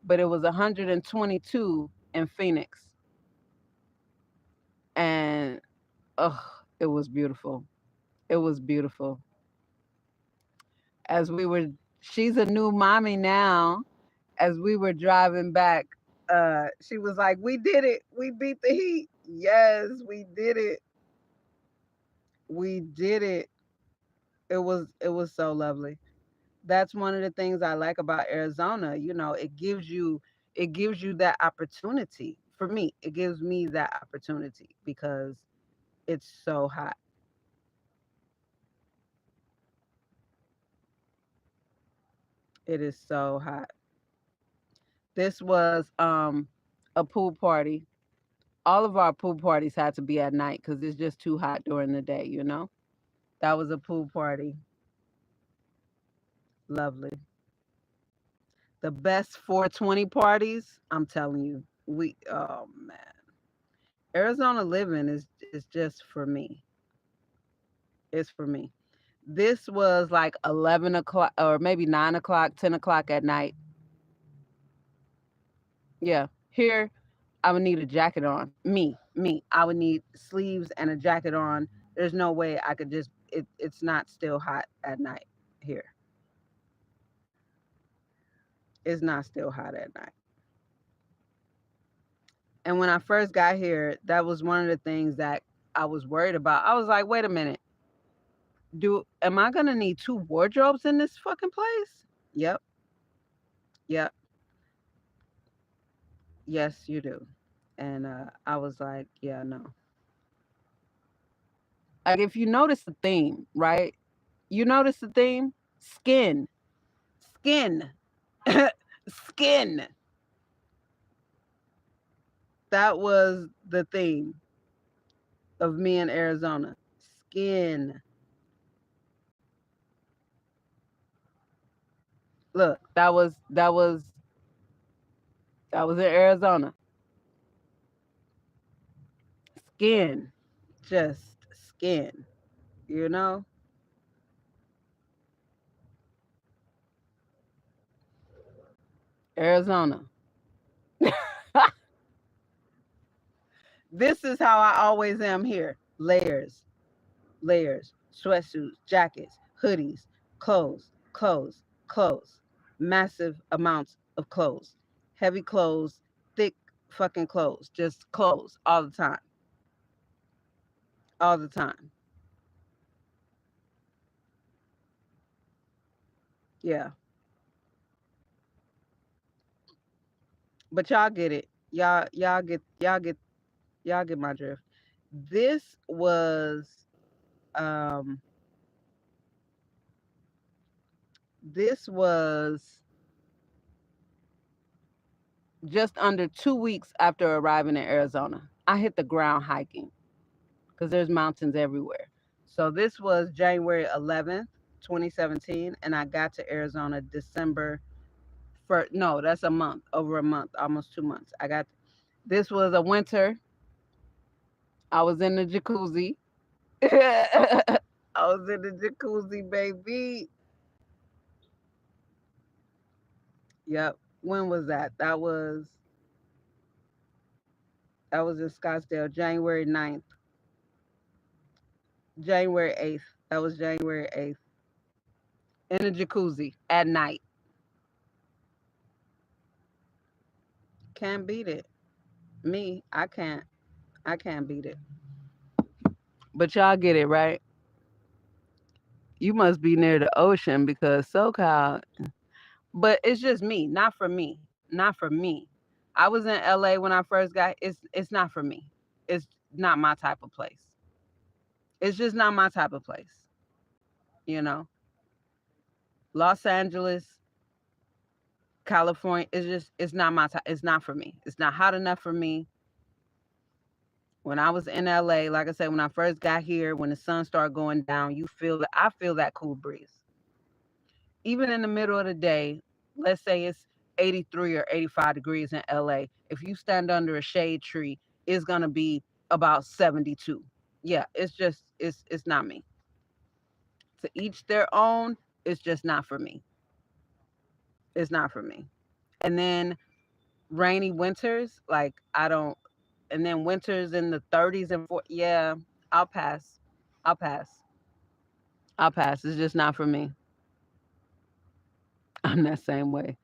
but it was 122 in Phoenix, and it was beautiful. It was beautiful. As we were, she's a new mommy now. As we were driving back, she was like, "We did it. We beat the heat. Yes, we did it. We did it. It was so lovely." That's one of the things I like about Arizona. It gives you that opportunity. For me, it gives me that opportunity because it's so hot. It is so hot. This was a pool party. All of our pool parties had to be at night because it's just too hot during the day. That was a pool party. Lovely. The best 420 parties, I'm telling you. Oh man. Arizona living is just for me. It's for me. This was like 11 o'clock or maybe 9 o'clock, 10 o'clock at night. Yeah. Here, I would need a jacket on. Me. I would need sleeves and a jacket on. There's no way I could it's not still hot at night here. It's not still hot at night. And when I first got here, that was one of the things that I was worried about. I was like, wait a minute. Am I gonna need two wardrobes in this fucking place? Yep. Yep. Yes, you do. And I was like, yeah, no. Like if you notice the theme, right? You notice the theme? Skin. Skin. Skin. That was the theme of me in Arizona. Skin. Look, that was in Arizona. Skin. Just skin. You know? Arizona. This is how I always am here. Layers, sweatsuits, jackets, hoodies, clothes, massive amounts of clothes, heavy clothes, thick fucking clothes, just clothes all the time. Yeah, but y'all get it. Y'all get my drift. This was um this was just under 2 weeks after arriving in Arizona. I hit the ground hiking because there's mountains everywhere. So this was January 11th, 2017, and I got to Arizona December first. No, that's a month, over a month, almost 2 months. This was a winter. I was in the jacuzzi. I was in the jacuzzi, baby. Yep. When was that? That was in Scottsdale, January 9th, January 8th. That was January 8th. In the jacuzzi at night. Can't beat it. Me, I can't beat it. But y'all get it, right? You must be near the ocean because SoCal. But it's just me, not for me. Not for me. I was in LA when I first got. It's not for me. It's not my type of place. It's just not my type of place. You know, Los Angeles, California. It's not my type. It's not for me. It's not hot enough for me. When I was in LA, like I said, when I first got here, when the sun started going down, I feel that cool breeze. Even in the middle of the day, let's say it's 83 or 85 degrees in LA, if you stand under a shade tree, it's going to be about 72. Yeah, it's not me. To each their own. It's just not for me. It's not for me. And then rainy winters, like I don't. And then winters in the 30s and 40s. Yeah, I'll pass. I'll pass. I'll pass. It's just not for me. I'm that same way.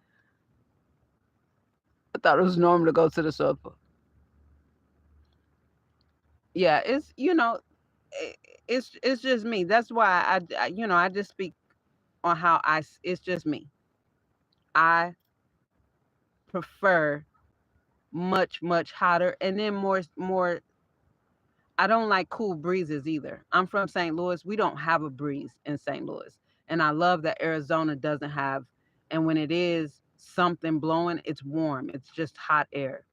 I thought it was normal to go to the sofa. Yeah, i- it's just me. That's why I just speak on how it's just me. I prefer much hotter, and then more. I don't like cool breezes either. I'm from St. Louis. We don't have a breeze in St. Louis. And I love that Arizona doesn't have, and when it is something blowing, it's warm. It's just hot air.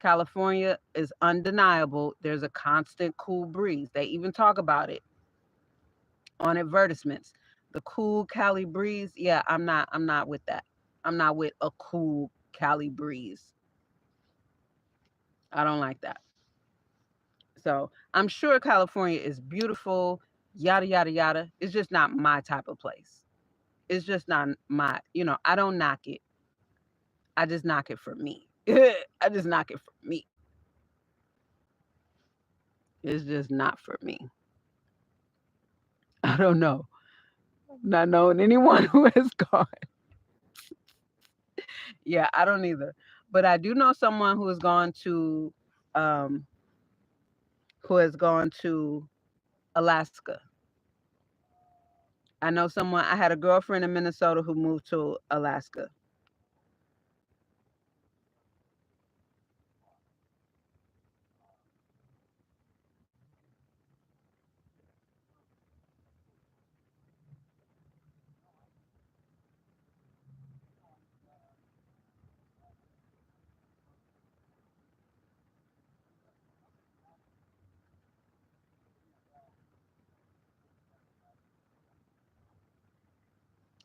California is undeniable. There's a constant cool breeze. They even talk about it on advertisements. The cool Cali breeze. Yeah, I'm not with that. I'm not with a cool Cali breeze. I don't like that. So I'm sure California is beautiful, yada, yada, yada. It's just not my type of place. It's just not I don't knock it. I just knock it for me. I just knock it for me. It's just not for me. I don't know. Not knowing anyone who has gone. Yeah, I don't either. But I do know someone um who has gone to Alaska. I had a girlfriend in Minnesota who moved to Alaska.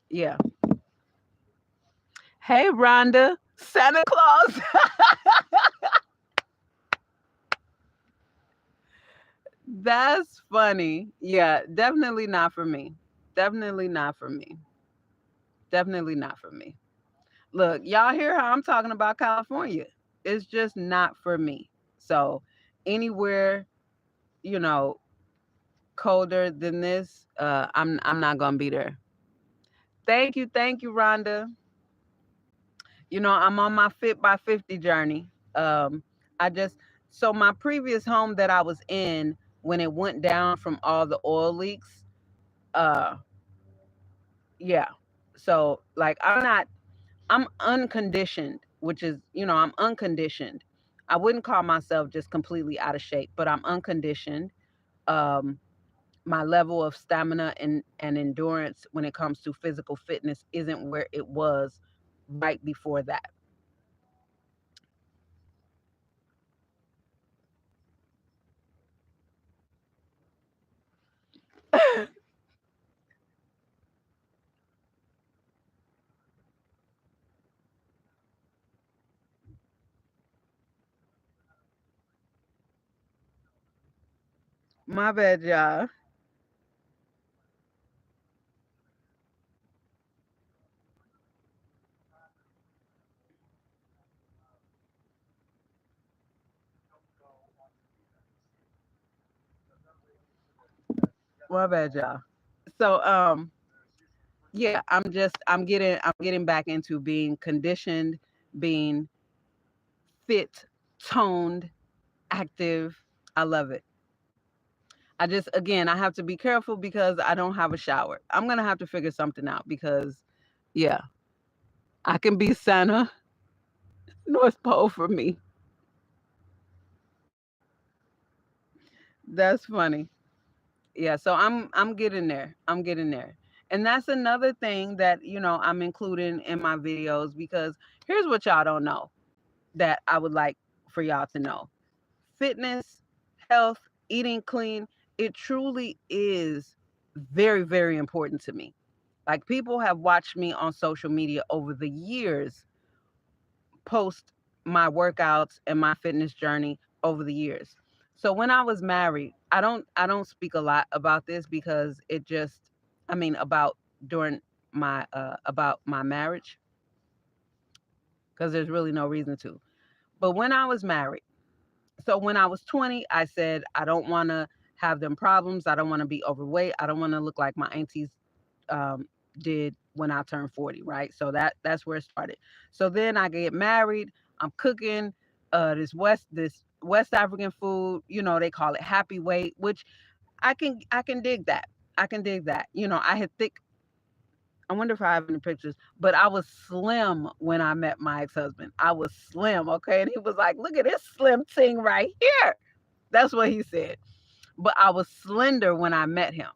Yeah. Hey, Rhonda, Santa Claus. That's funny. Yeah, definitely not for me. Definitely not for me. Definitely not for me. Look, y'all hear how I'm talking about California. It's just not for me. So, anywhere, you know, colder than this, I'm not gonna be there. Thank you, Rhonda. I'm on my Fit by 50 journey. I just so my previous home that I was in when it went down from all the oil leaks, uh yeah. So like I'm unconditioned, which is, I'm unconditioned. I wouldn't call myself just completely out of shape, but I'm unconditioned. Um my level of stamina and endurance when it comes to physical fitness isn't where it was right before that. My bad, y'all. My bad, y'all. So yeah, I'm getting back into being conditioned, being fit, toned, active. I love it. I have to be careful because I don't have a shower. I'm gonna have to figure something out because, yeah, I can be Santa North Pole for me. That's funny. Yeah, so I'm getting there. I'm getting there. And that's another thing that, I'm including in my videos because here's what y'all don't know that I would like for y'all to know. Fitness, health, eating clean, it truly is very, very important to me. Like people have watched me on social media over the years post my workouts and my fitness journey over the years. So when I was married, I don't speak a lot about this because I mean, during about my marriage, because there's really no reason to. But when I was married, so when I was 20, I said I don't want to have them problems. I don't want to be overweight. I don't want to look like my aunties um, did when I turned 40. Right. So that's where it started. So then I get married. I'm cooking this West African food. They call it happy weight, which I can dig that. I can dig that. I had thick. I wonder if I have any pictures, but I was slim when I met my ex-husband. I was slim, okay? And he was like, "Look at this slim thing right here." That's what he said. But I was slender when I met him.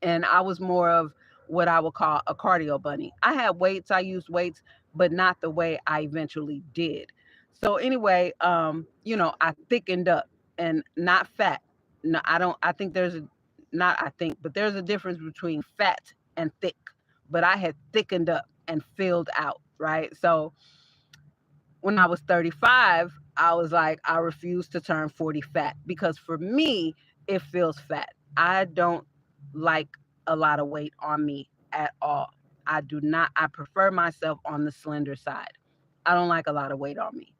And I was more of what I would call a cardio bunny. I had weights, I used weights, but not the way I eventually did. So anyway, I thickened up and not fat. No, I don't I think there's a not I think, but there's a difference between fat and thick. But I had thickened up and filled out, right? So when I was 35, I was like, I refuse to turn 40 fat because for me, it feels fat. I don't like a lot of weight on me at all. I do not, I prefer myself on the slender side. I don't like a lot of weight on me.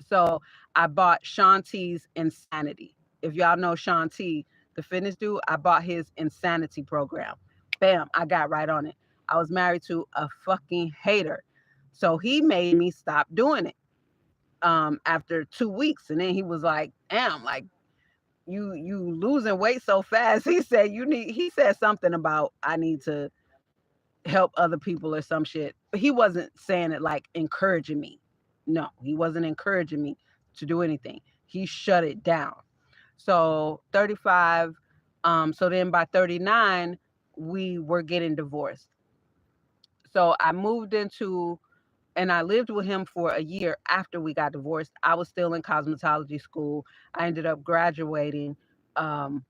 So I bought Shanti's Insanity. If y'all know Shanti, the fitness dude, I bought his Insanity program. Bam, I got right on it. I was married to a fucking hater. So he made me stop doing it after 2 weeks. And then he was like, damn, like you losing weight so fast. He said something about I need to help other people or some shit. But he wasn't saying it like encouraging me. No, he wasn't encouraging me to do anything. He shut it down. So 35, so then by 39, we were getting divorced. So I moved into and I lived with him for a year after we got divorced. I was still in cosmetology school. I ended up graduating um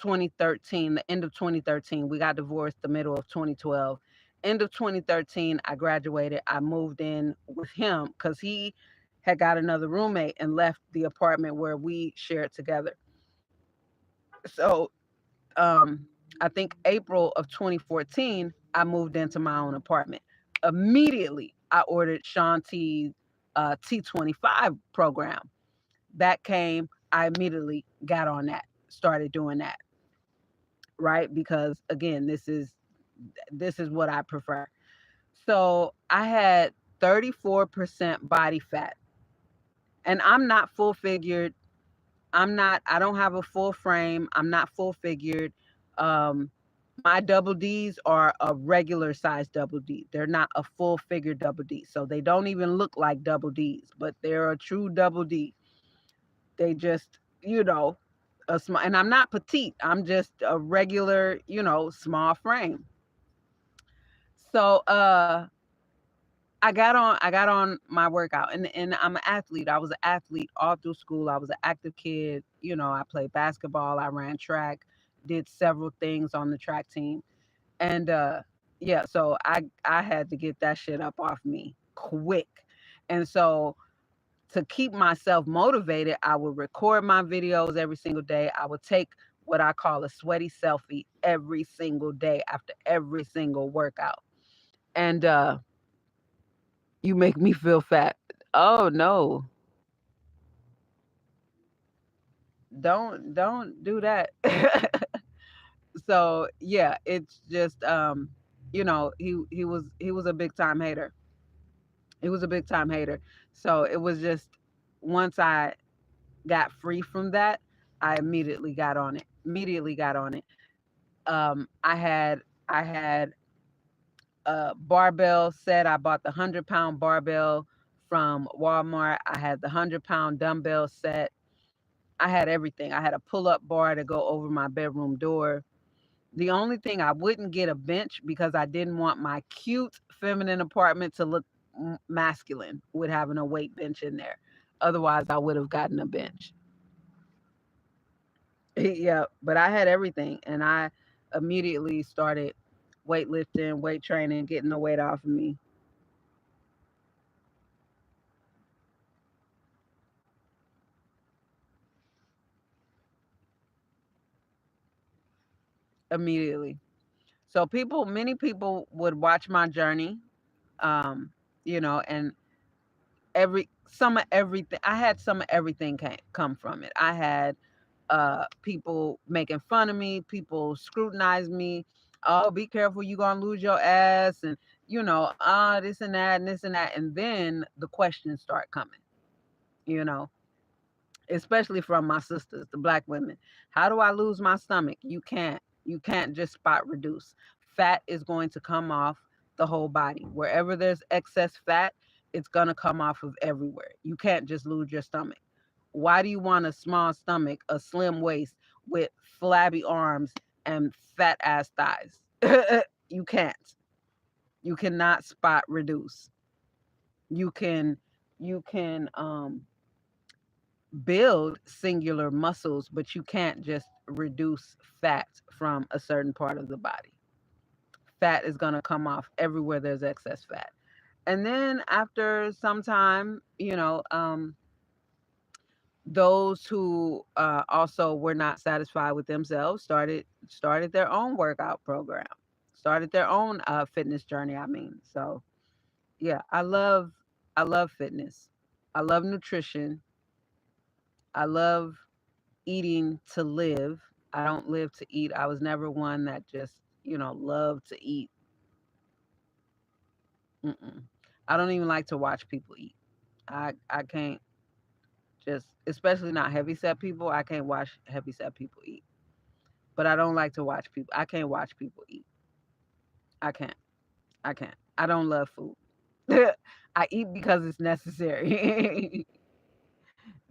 2013, the end of 2013. We got divorced the middle of 2012. End of 2013, I graduated. I moved in with him because he had got another roommate and left the apartment where we shared together. So um, I think April of 2014, I moved into my own apartment. Immediately, I ordered Sean T's T25 program. That came, I immediately got on that, started doing that, right? Because again, this is what I prefer. So I had 34% body fat, and I'm not full figured. I don't have a full frame. I'm not full figured. Um, my double D's are a regular size double D. They're not a full figure double D. So they don't even look like double D's, but they're a true double D. They just, a small, and I'm not petite. I'm just a regular, small frame. So I got on my workout and I'm an athlete. I was an athlete all through school. I was an active kid. I played basketball, I ran track, did several things on the track team. And yeah, so I had to get that shit up off me quick. And so to keep myself motivated, I would record my videos every single day. I would take what I call a sweaty selfie every single day after every single workout. And you make me feel fat. Oh no. Don't do that. So yeah, it's just he was a big time hater. He was a big time hater. So it was just once I got free from that, I immediately got on it. Immediately got on it. I had a barbell set. I bought the 100-pound barbell from Walmart. I had the 100-pound dumbbell set. I had everything. I had a pull-up bar to go over my bedroom door. The only thing I wouldn't get a bench because I didn't want my cute feminine apartment to look masculine with having a weight bench in there. Otherwise, I would have gotten a bench. Yeah, but I had everything and I immediately started weightlifting, weight training, getting the weight off of me. immediately. So many people would watch my journey, um, and some of everything. I had some of everything come from it. I had people making fun of me, people scrutinize me. Oh, be careful, you're gonna lose your ass, and this and that and this and that. And then the questions start coming, you know, especially from my sisters, the black women. How do I lose my stomach? You can't. You can't just spot reduce. Fat is going to come off the whole body. Wherever there's excess fat, it's gonna come off of everywhere. You can't just lose your stomach. Why do you want a small stomach, a slim waist with flabby arms and fat ass thighs? You can't. You cannot spot reduce. You can build singular muscles, but you can't just reduce fat from a certain part of the body. Fat is going to come off everywhere there's excess fat. And then after some time, those who also were not satisfied with themselves started their own workout program, started their own fitness journey. I mean, so yeah, I love fitness. I love nutrition. I love eating to live. I don't live to eat. I was never one that just loved to eat. Mm-mm. I don't even like to watch people eat. I can't, just especially not heavy set people. I can't watch heavy set people eat. But I don't like to watch people. I can't watch people eat. I can't. I can't. I don't love food. I eat because it's necessary.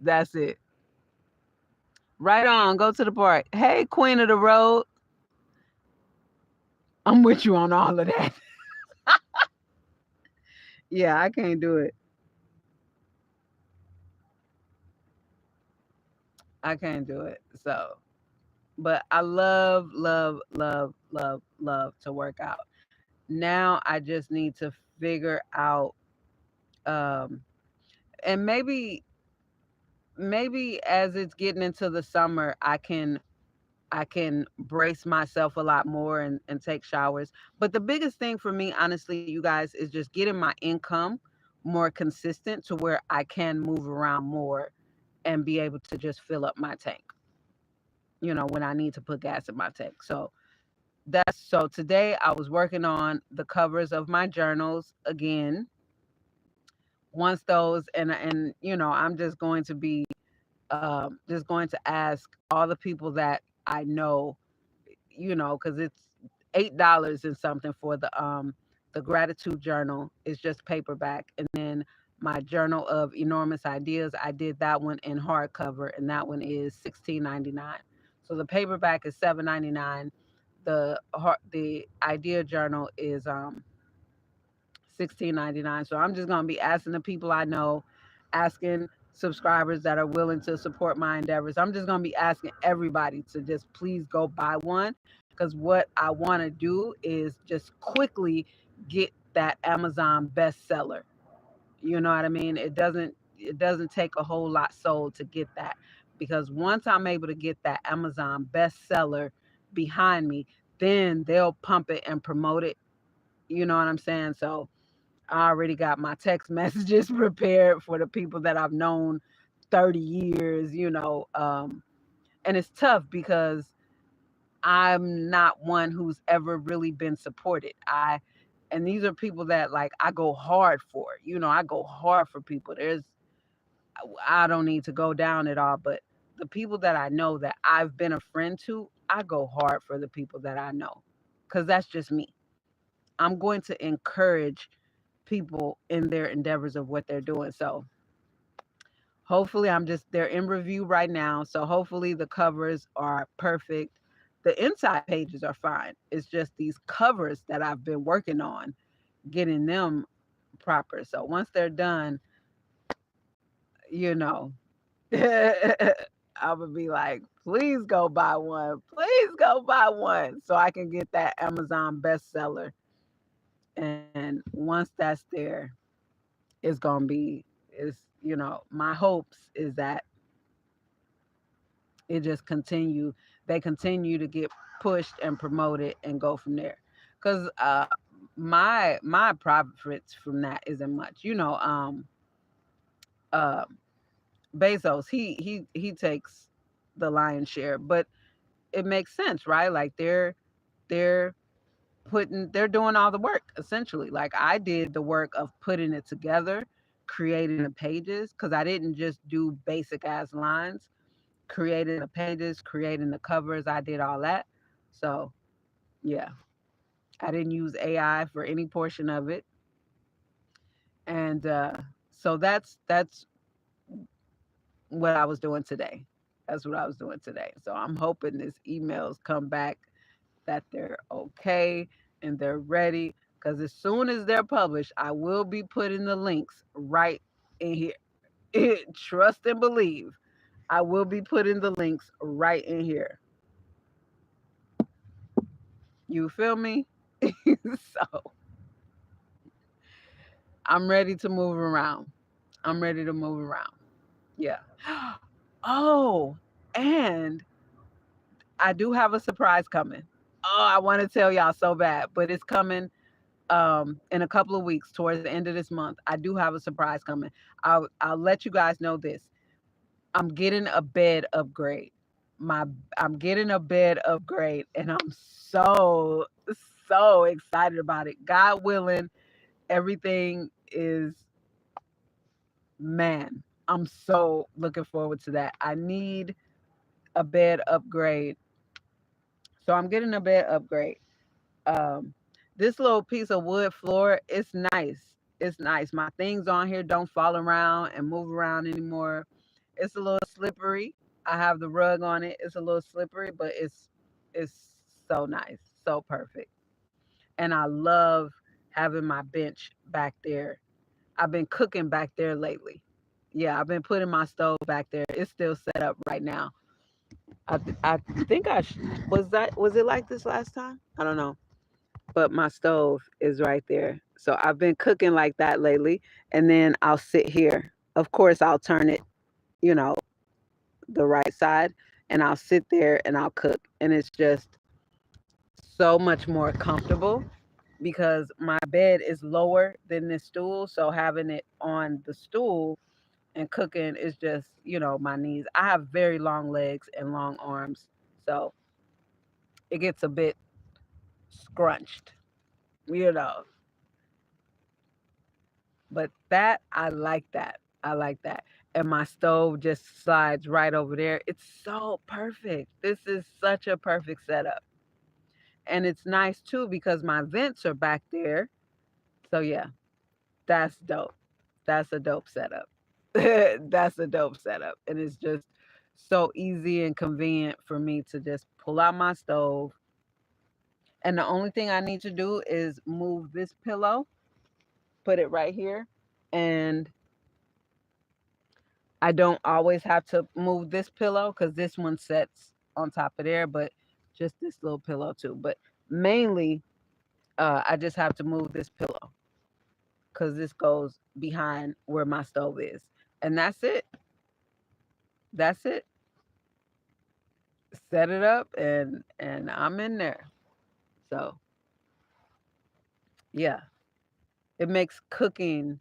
That's it. Right on. Go to the park. Hey, Queen of the Road. I'm with you on all of that. Yeah, I can't do it. I can't do it. So, but I love, love, love, love, love to work out. Now I just need to figure out, um, and maybe as it's getting into the summer, I can brace myself a lot more and take showers. But the biggest thing for me, honestly, you guys, is just getting my income more consistent to where I can move around more and be able to just fill up my tank, when I need to put gas in my tank. So today I was working on the covers of my journals again. Once those and I'm just going to ask all the people that I know, because it's $8 and something for the gratitude journal. Is just paperback, and then my journal of enormous ideas, I did that one in hardcover, and that one is 16.99. So the paperback is 7.99. The idea journal is 16.99. So I'm just gonna be asking the people I know, asking subscribers that are willing to support my endeavors. I'm just gonna be asking everybody to just please go buy one, because what I want to do is just quickly get that Amazon bestseller. You know what I mean? It doesn't take a whole lot sold to get that, because once I'm able to get that Amazon bestseller behind me, then they'll pump it and promote it. You know what I'm saying? So I already got my text messages prepared for the people that I've known 30 years, and it's tough because I'm not one who's ever really been supported. And these are people that like I go hard for, I go hard for people. I don't need to go down at all, but the people that I know that I've been a friend to, I go hard for the people that I know, because that's just me. I'm going to encourage people in their endeavors of what they're doing. So hopefully they're in review right now. So hopefully the covers are perfect. The inside pages are fine. It's just these covers that I've been working on, getting them proper. So once they're done, you know, I would be like, please go buy one. Please go buy one so I can get that Amazon bestseller. And once that's there, it's gonna be is my hopes is that it just continue they continue to get pushed and promoted and go from there. Cause my profits from that isn't much. Uh Bezos, he takes the lion's share, but it makes sense, right? Like they're they're doing all the work essentially. Like I did the work of putting it together, creating the pages, because I didn't just do basic ass lines, creating the pages, creating the covers. I did all that. So yeah, I didn't use AI for any portion of it. And so that's what I was doing today. That's what I was doing today. So I'm hoping this emails come back that they're okay and they're ready. Because as soon as they're published, I will be putting the links right in here. Trust and believe. I will be putting the links right in here. You feel me? So I'm ready to move around. I'm ready to move around. Yeah. Oh, and I do have a surprise coming. Oh, I want to tell y'all so bad, but it's coming in a couple of weeks towards the end of this month. I do have a surprise coming. I'll let you guys know this. I'm getting a bed upgrade. My I'm getting a bed upgrade and I'm so excited about it. God willing, everything is, man, I'm so looking forward to that. I need a bed upgrade. So I'm getting a bed upgrade. Um, this little piece of wood floor, it's nice. It's nice. My things on here don't fall around and move around anymore. It's a little slippery. I have the rug on it. It's a little slippery, but it's so nice, so perfect. And I love having my bench back there. I've been cooking back there lately. Yeah, I've been putting my stove back there. It's still set up right now. I think was it like this last time? I don't know, but my stove is right there. So I've been cooking like that lately. And then I'll sit here. Of course, I'll turn it, you know, the right side, and I'll sit there and I'll cook. And it's just so much more comfortable because my bed is lower than this stool. So having it on the stool and cooking is just, my knees. I have very long legs and long arms. So it gets a bit scrunched, you know. But that I like that. I like that. And my stove just slides right over there. It's so perfect. This is such a perfect setup. And it's nice too because my vents are back there. So yeah, that's dope. That's a dope setup. That's a dope setup. And it's just so easy and convenient for me to just pull out my stove. And the only thing I need to do is move this pillow, put it right here, and I don't always have to move this pillow because this one sets on top of there, but just this little pillow too. But mainly, I just have to move this pillow because this goes behind where my stove is, and that's it. That's it. Set it up, and I'm in there. So yeah, it makes cooking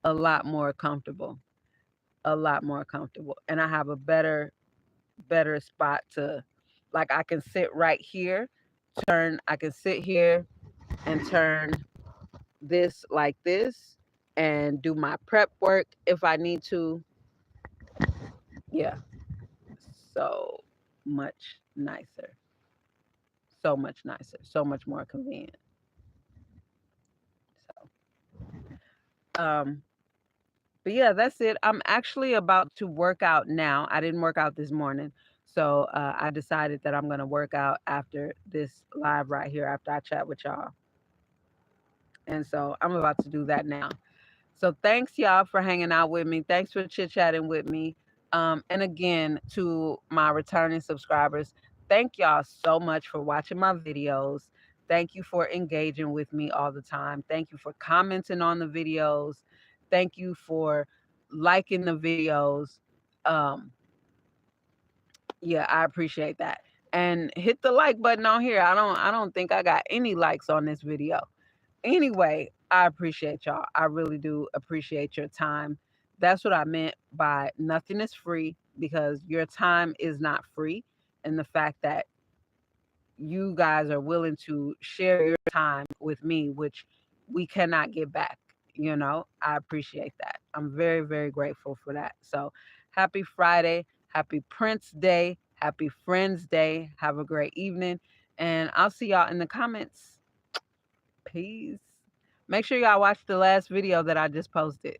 a lot more comfortable, a lot more comfortable, and I have a better spot to, like, I can sit right here, I can sit here and turn this like this and do my prep work if I need to. Yeah, so much nicer. So much nicer. So much more convenient. So, um, but yeah, that's it. I'm actually about to work out now. I didn't work out this morning. So I decided that I'm going to work out after this live right here, after I chat with y'all. And so I'm about to do that now. So thanks y'all for hanging out with me. Thanks for chit chatting with me. And again, to my returning subscribers, thank y'all so much for watching my videos. Thank you for engaging with me all the time. Thank you for commenting on the videos. Thank you for liking the videos. Um, yeah, I appreciate that. and hit the like button on here. I don't think I got any likes on this video. Anyway, I appreciate y'all. I really do appreciate your time. That's what I meant by nothing is free, because your time is not free. And the fact that you guys are willing to share your time with me, which we cannot get back, I appreciate that. I'm very, very grateful for that. So happy Friday. Happy Prince Day. Happy Friends Day. Have a great evening. And I'll see y'all in the comments. Peace. Make sure y'all watch the last video that I just posted.